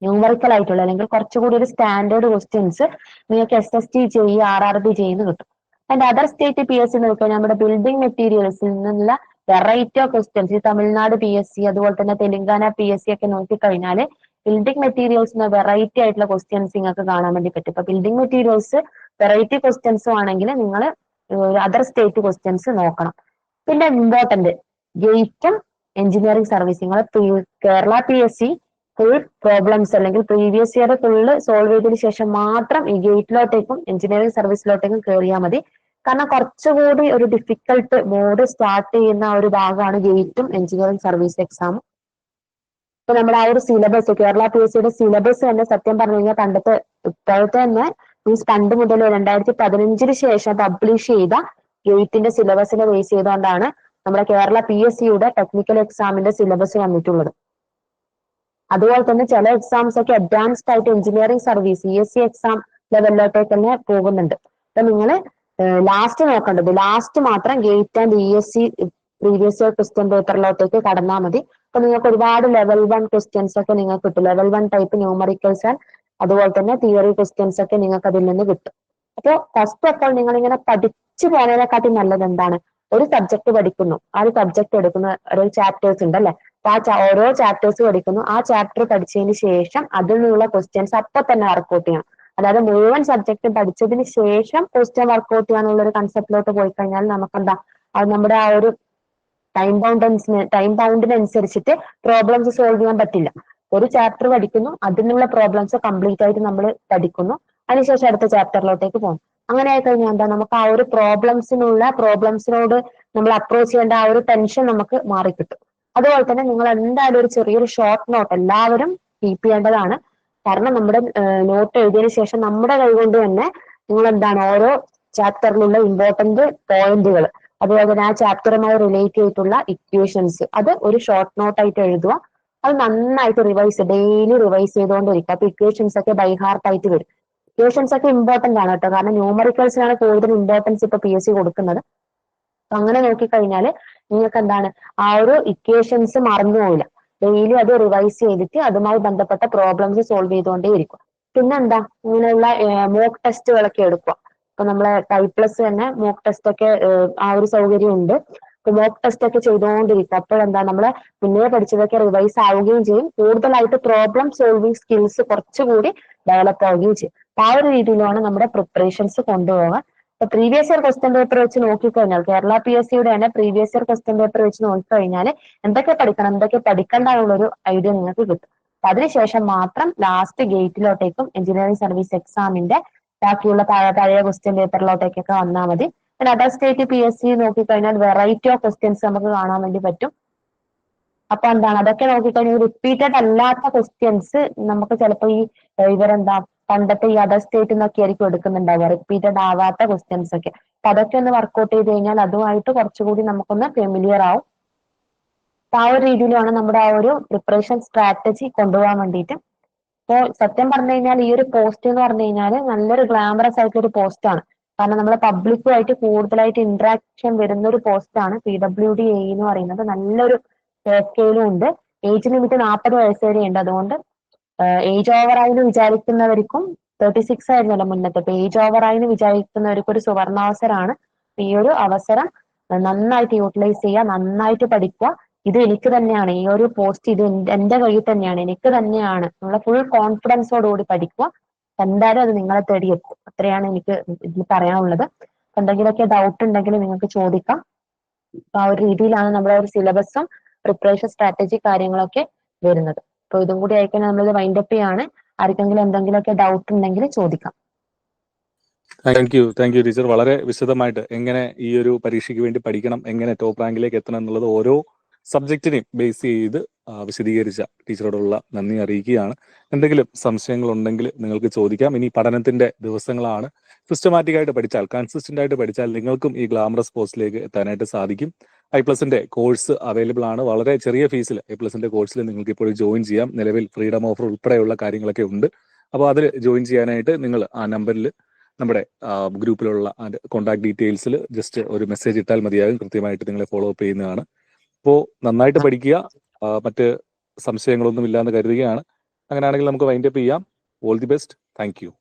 ന്യൂമറിക്കൽ ആയിട്ടുള്ള അല്ലെങ്കിൽ കുറച്ചുകൂടി ഒരു സ്റ്റാൻഡേർഡ് ക്വസ്റ്റ്യൻസ് നിങ്ങൾക്ക് SSC JEE RRB കിട്ടും. ആൻഡ് അതർ സ്റ്റേറ്റ് PSC നോക്കിയാൽ നമ്മുടെ ബിൽഡിംഗ് മെറ്റീരിയൽസിൽ നിന്നുള്ള വെറൈറ്റി ഓഫ് ക്വസ്റ്റ്യൻസ് ഈ തമിഴ്നാട് PSC അതുപോലെ തന്നെ തെലങ്കാന PSC ഒക്കെ നോക്കിക്കഴിഞ്ഞാൽ ബിൽഡിംഗ് മെറ്റീരിയൽസിന് വെറൈറ്റി ആയിട്ടുള്ള ക്വസ്റ്റ്യൻസ് നിങ്ങൾക്ക് കാണാൻ വേണ്ടി പറ്റും. ഇപ്പൊ ബിൽഡിംഗ് മെറ്റീരിയൽസ് വെറൈറ്റി ക്വസ്റ്റ്യൻസും ആണെങ്കിൽ നിങ്ങൾ അതർ സ്റ്റേറ്റ് ക്വസ്റ്റ്യൻസ് നോക്കണം. പിന്നെ ഇമ്പോർട്ടന്റ് ഗേറ്റും എഞ്ചിനീയറിംഗ് സർവീസിങ്ങൾ കേരള PSC ഫുൾ പ്രോബ്ലംസ് അല്ലെങ്കിൽ പ്രീവിയസ് ഇയർ ഫുള്ള് സോൾവ് ചെയ്തതിനു ശേഷം മാത്രം ഈ ഗേറ്റിലോട്ടേക്കും എഞ്ചിനീയറിംഗ് സർവീസിലോട്ടേക്കും കയറിയാൽ മതി. കാരണം കുറച്ചുകൂടി ഒരു ഡിഫിക്കൽട്ട് മോഡ് സ്റ്റാർട്ട് ചെയ്യുന്ന ഒരു ഭാഗമാണ് ഗേറ്റും എഞ്ചിനീയറിംഗ് സർവീസ് എക്സാമും. ഇപ്പൊ നമ്മുടെ ആ ഒരു സിലബസ് കേരള PSCയുടെ സിലബസ് തന്നെ സത്യം പറഞ്ഞു കഴിഞ്ഞാൽ ഇപ്പോഴത്തെ തന്നെ മീൻസ് പണ്ട് മുതൽ 2015 ശേഷം പബ്ലിഷ് ചെയ്ത ഗേറ്റിന്റെ സിലബസിനെ ബേസ് ചെയ്തുകൊണ്ടാണ് നമ്മുടെ കേരള PSCയുടെ ടെക്നിക്കൽ എക്സാമിന്റെ സിലബസ് വന്നിട്ടുള്ളത്. അതുപോലെ തന്നെ ചില എക്സാംസ് ഒക്കെ അഡ്വാൻസ്ഡ് ആയിട്ട് എഞ്ചിനീയറിംഗ് സർവീസ് ESC എക്സാം ലെവലിലോട്ടേക്ക് തന്നെ പോകുന്നുണ്ട്. അപ്പൊ നിങ്ങൾ ലാസ്റ്റ് നോക്കേണ്ടത് ലാസ്റ്റ് മാത്രം gate and ESC previous year question പേപ്പറിലോട്ടേക്ക് കടന്നാൽ മതി. അപ്പൊ നിങ്ങൾക്ക് ഒരുപാട് ലെവൽ 1 ക്വസ്റ്റ്യൻസ് ഒക്കെ നിങ്ങൾക്ക് കിട്ടും. ലെവൽ 1 ടൈപ്പ് ന്യൂമറിക്കൽസ് ആൻഡ് അതുപോലെ തന്നെ തിയറി ക്വസ്റ്റ്യൻസ് ഒക്കെ നിങ്ങൾക്ക് അതിൽ നിന്ന് കിട്ടും. അപ്പോൾ ഫസ്റ്റ് ഓഫ് ഓൾ നിങ്ങൾ ഇങ്ങനെ പഠിച്ചു പോകുന്നതിനെക്കാട്ടി നല്ലത് എന്താണ്, ഒരു സബ്ജക്ട് പഠിക്കുന്നു, ആ ഒരു സബ്ജക്ട് എടുക്കുന്ന ഒരു ചാപ്റ്റേഴ്സ് ഉണ്ട് അല്ലെ, ഓരോ ചാപ്റ്റേഴ്സ് പഠിക്കുന്നു. ആ ചാപ്റ്റർ പഠിച്ചതിന് ശേഷം അതിൽ നിന്നുള്ള ക്വസ്റ്റ്യൻസ് അപ്പൊ തന്നെ വർക്ക്ഔട്ട് ചെയ്യണം. അതായത് മുഴുവൻ സബ്ജക്റ്റും പഠിച്ചതിന് ശേഷം ക്വസ്റ്റ്യൻ വർക്ക്ഔട്ട് ചെയ്യാനുള്ള ഒരു കൺസെപ്റ്റിലോട്ട് പോയി കഴിഞ്ഞാൽ നമുക്ക് എന്താ, അത് നമ്മുടെ ആ ഒരു ടൈം ബൗണ്ടിനനുസരിച്ചിട്ട് പ്രോബ്ലംസ് സോൾവ് ചെയ്യാൻ പറ്റില്ല. ഒരു ചാപ്റ്റർ പഠിക്കുന്നു, അതിനുള്ള പ്രോബ്ലംസ് കംപ്ലീറ്റ് ആയിട്ട് നമ്മൾ പഠിക്കുന്നു, അതിനുശേഷം അടുത്ത ചാപ്റ്ററിലോട്ടേക്ക് പോകും. അങ്ങനെ ആയിക്കഴിഞ്ഞാൽ എന്താ, നമുക്ക് ആ ഒരു പ്രോബ്ലംസിനോട് നമ്മൾ അപ്രോച്ച് ചെയ്യേണ്ട ആ ഒരു ടെൻഷൻ നമുക്ക് മാറിക്കിട്ടും. അതുപോലെ തന്നെ നിങ്ങൾ എന്തായാലും ഒരു ചെറിയൊരു ഷോർട്ട് നോട്ട് എല്ലാവരും കീപ്പ് ചെയ്യേണ്ടതാണ്. കാരണം നമ്മുടെ നോട്ട് എഴുതിയതിനു ശേഷം നമ്മുടെ കൈകൊണ്ട് തന്നെ നിങ്ങൾ എന്താണ് ഓരോ ചാപ്റ്ററിലുള്ള ഇമ്പോർട്ടന്റ് പോയിന്റുകൾ, അതുപോലെ തന്നെ ആ ചാപ്റ്ററുമായി റിലേറ്റ് ചെയ്തിട്ടുള്ള ഇക്വേഷൻസ്, അത് ഒരു ഷോർട്ട് നോട്ട് ആയിട്ട് എഴുതുക. അത് നന്നായിട്ട് ഡെയിലി റിവൈസ് ചെയ്തുകൊണ്ടിരിക്കുക. അപ്പൊ ഇക്വേഷൻസ് ഒക്കെ ബൈ ഹാർട്ട് ആയിട്ട് വരും. ഇക്വേഷൻസ് ഒക്കെ ഇമ്പോർട്ടന്റ് ആണ് കേട്ടോ, കാരണം ന്യൂമറിക്കൽസിനാണ് കൂടുതൽ ഇമ്പോർട്ടൻസ് ഇപ്പൊ PSC കൊടുക്കുന്നത്. അപ്പൊ അങ്ങനെ നോക്കിക്കഴിഞ്ഞാൽ നിങ്ങൾക്ക് എന്താണ് ആ ഒരു ഇക്വേഷൻസ് മറന്നു പോവില്ല. ഡെയിലി അത് റിവൈസ് ചെയ്തിട്ട് അതുമായി ബന്ധപ്പെട്ട പ്രോബ്ലംസ് സോൾവ് ചെയ്തുകൊണ്ടേയിരിക്കും. പിന്നെന്താ, ഇങ്ങനെയുള്ള മോക്ക് ടെസ്റ്റുകളൊക്കെ എടുക്കുക. ഇപ്പൊ നമ്മളെ ടൈപ്പ്ലസ് തന്നെ മോക്ക് ടെസ്റ്റ് ഒക്കെ ആ ഒരു സൗകര്യം ഉണ്ട്. ഇപ്പൊ മോക്ക് ടെസ്റ്റ് ഒക്കെ ചെയ്തുകൊണ്ടിരിക്കുക. അപ്പോഴെന്താ, നമ്മളെ മുന്നേ പഠിച്ചതൊക്കെ റിവൈസ് ആവുകയും ചെയ്യും, കൂടുതലായിട്ട് പ്രോബ്ലം സോൾവിങ് സ്കിൽസ് കുറച്ചുകൂടി ഡെവലപ്പ് ആവുകയും ചെയ്യും. അപ്പൊ ആ ഒരു രീതിയിലാണ് നമ്മുടെ പ്രിപ്പറേഷൻസ് കൊണ്ടുപോകാൻ. ഇപ്പൊ പ്രീവിയസ് ഇയർ ക്വസ്റ്റ്യൻ പേപ്പർ വെച്ച് നോക്കിക്കഴിഞ്ഞാൽ, കേരള PSCയുടെ തന്നെ പ്രീവിയസ് ഇയർ ക്വസ്റ്റ്യൻ പേപ്പർ വെച്ച് നോക്കിക്കഴിഞ്ഞാൽ എന്തൊക്കെ പഠിക്കണം, എന്തൊക്കെ പഠിക്കണ്ട എന്നുള്ളൊരു ഐഡിയ നിങ്ങൾക്ക് കിട്ടും. അപ്പൊ അതിനുശേഷം മാത്രം ലാസ്റ്റ് ഗേറ്റിലോട്ടേക്കും എഞ്ചിനീയറിംഗ് സർവീസ് എക്സാമിന്റെ ബാക്കിയുള്ള പഴയ ക്വസ്റ്റ്യൻ പേപ്പറിലോട്ടേക്കൊക്കെ വന്നാൽ മതി. പിന്നെ അതർ സ്റ്റേറ്റ് PSC നോക്കിക്കഴിഞ്ഞാൽ വെറൈറ്റി ഓഫ് ക്വസ്റ്റ്യൻസ് നമുക്ക് കാണാൻ വേണ്ടി പറ്റും. അപ്പൊ എന്താണ്, അതൊക്കെ നോക്കിക്കഴിഞ്ഞാൽ റിപ്പീറ്റഡ് അല്ലാത്ത ക്വസ്റ്റ്യൻസ് നമുക്ക് ചിലപ്പോൾ ഇവരെന്താ പണ്ടത്തെ ഈ അതർ സ്റ്റേറ്റിൽ നിന്നൊക്കെ ആയിരിക്കും എടുക്കുന്നുണ്ടാവുക, റിപ്പീറ്റഡ് ആവാത്ത ക്വസ്റ്റ്യൻസ് ഒക്കെ. അപ്പൊ അതൊക്കെ ഒന്ന് വർക്ക്ഔട്ട് ചെയ്ത് കഴിഞ്ഞാൽ അതുമായിട്ട് കുറച്ചുകൂടി നമുക്കൊന്ന് ഫെമിലിയർ ആവും. അപ്പൊ ആ ഒരു രീതിയിലാണ് നമ്മുടെ ആ ഒരു പ്രിപ്പറേഷൻ സ്ട്രാറ്റജി കൊണ്ടുപോകാൻ വേണ്ടിയിട്ട്. ഇപ്പോ സത്യം പറഞ്ഞു കഴിഞ്ഞാൽ ഈ ഒരു പോസ്റ്റ് എന്ന് പറഞ്ഞു കഴിഞ്ഞാൽ നല്ലൊരു ഗ്ലാമറസ് ആയിട്ടുള്ള ഒരു പോസ്റ്റ് ആണ്. കാരണം നമ്മുടെ പബ്ലിക്കുമായിട്ട് കൂടുതലായിട്ട് ഇന്ററാക്ഷൻ വരുന്ന ഒരു പോസ്റ്റ് ആണ് PWD AE എന്ന് പറയുന്നത്. നല്ലൊരു സ്കെയിലും ഉണ്ട്. ഏജ് ലിമിറ്റ് 40 വയസ്സ് വരെ ഉണ്ട്. അതുകൊണ്ട് ഏജ് ഓവറായി എന്ന് വിചാരിക്കുന്നവർക്കും 36 ആയിരുന്നല്ലോ മുന്നത്തെ, ഇപ്പൊ ഏജ് ഓവറായി എന്ന് വിചാരിക്കുന്നവർക്കും ഒരു സുവർണാവസരമാണ്. ഈ ഒരു അവസരം നന്നായിട്ട് യൂട്ടിലൈസ് ചെയ്യുക, നന്നായിട്ട് പഠിക്കുക. ഇത് എനിക്ക് തന്നെയാണ്, ഈ ഒരു പോസ്റ്റ് ഇത് എന്റെ കയ്യിൽ തന്നെയാണ്, എനിക്ക് തന്നെയാണ്, നമ്മളെ ഫുൾ കോൺഫിഡൻസോടുകൂടി പഠിക്കുക. എന്തായാലും അത് നിങ്ങളെ തേടി എത്തും. അത്രയാണ് എനിക്ക് ഇതിൽ പറയാനുള്ളത്. എന്തെങ്കിലുമൊക്കെ ഡൗട്ട് ഉണ്ടെങ്കിൽ നിങ്ങൾക്ക് ചോദിക്കാം. അപ്പൊ ആ ഒരു രീതിയിലാണ് നമ്മുടെ ഒരു സിലബസും പ്രിപ്പറേഷൻ സ്ട്രാറ്റജി കാര്യങ്ങളൊക്കെ വരുന്നത്. അപ്പൊ ഇതും കൂടി ആയിക്കഴിഞ്ഞാൽ നമ്മളിത് വൈൻഡപ്പ് ചെയ്യാണ്. ആർക്കെങ്കിലും എന്തെങ്കിലുമൊക്കെ ഡൗട്ട് ഉണ്ടെങ്കിൽ ചോദിക്കാം. Thank you teacher. വളരെ വിശദമായിട്ട് എങ്ങനെ ഈ ഒരു പരീക്ഷയ്ക്ക് വേണ്ടി പഠിക്കണം, എങ്ങനെ ടോപ്പ് റാങ്കിലേക്ക് എത്തണം എന്നുള്ളത് ഓരോ സബ്ജക്റ്റിനെയും ബേസ് ചെയ്ത് വിശദീകരിച്ച ടീച്ചറോടുള്ള നന്ദി അറിയിക്കുകയാണ്. എന്തെങ്കിലും സംശയങ്ങൾ ഉണ്ടെങ്കിൽ നിങ്ങൾക്ക് ചോദിക്കാം. ഇനി പഠനത്തിന്റെ ദിവസങ്ങളാണ്. സിസ്റ്റമാറ്റിക് ആയിട്ട് പഠിച്ചാൽ, കൺസിസ്റ്റന്റ് ആയിട്ട് പഠിച്ചാൽ നിങ്ങൾക്കും ഈ ഗ്ലാമറസ് പോസ്റ്റിലേക്ക് എത്താനായിട്ട് സാധിക്കും. ഐപ്ലസിന്റെ കോഴ്സ് അവൈലബിൾ ആണ്. വളരെ ചെറിയ ഫീസിൽ ഐപ്ലസിന്റെ കോഴ്സിൽ നിങ്ങൾക്ക് ഇപ്പോൾ ജോയിൻ ചെയ്യാം. നിലവിൽ ഫ്രീഡം ഓഫർ ഉൾപ്പെടെയുള്ള കാര്യങ്ങളൊക്കെ ഉണ്ട്. അപ്പോൾ അതിൽ ജോയിൻ ചെയ്യാനായിട്ട് നിങ്ങൾ ആ നമ്പറിൽ നമ്മുടെ ഗ്രൂപ്പിലുള്ള കോൺടാക്ട് ഡീറ്റെയിൽസിൽ ജസ്റ്റ് ഒരു മെസ്സേജ് ഇട്ടാൽ മതിയാകും. കൃത്യമായിട്ട് നിങ്ങളെ ഫോളോ അപ്പ് ചെയ്യുന്നതാണ്. അപ്പോൾ നന്നായിട്ട് പഠിക്കുക. മറ്റ് സംശയങ്ങളൊന്നും ഇല്ലാന്ന് കരുതുകയാണ്. അങ്ങനെയാണെങ്കിൽ നമുക്ക് വൈൻഡപ്പ് ചെയ്യാം. All the best. Thank you.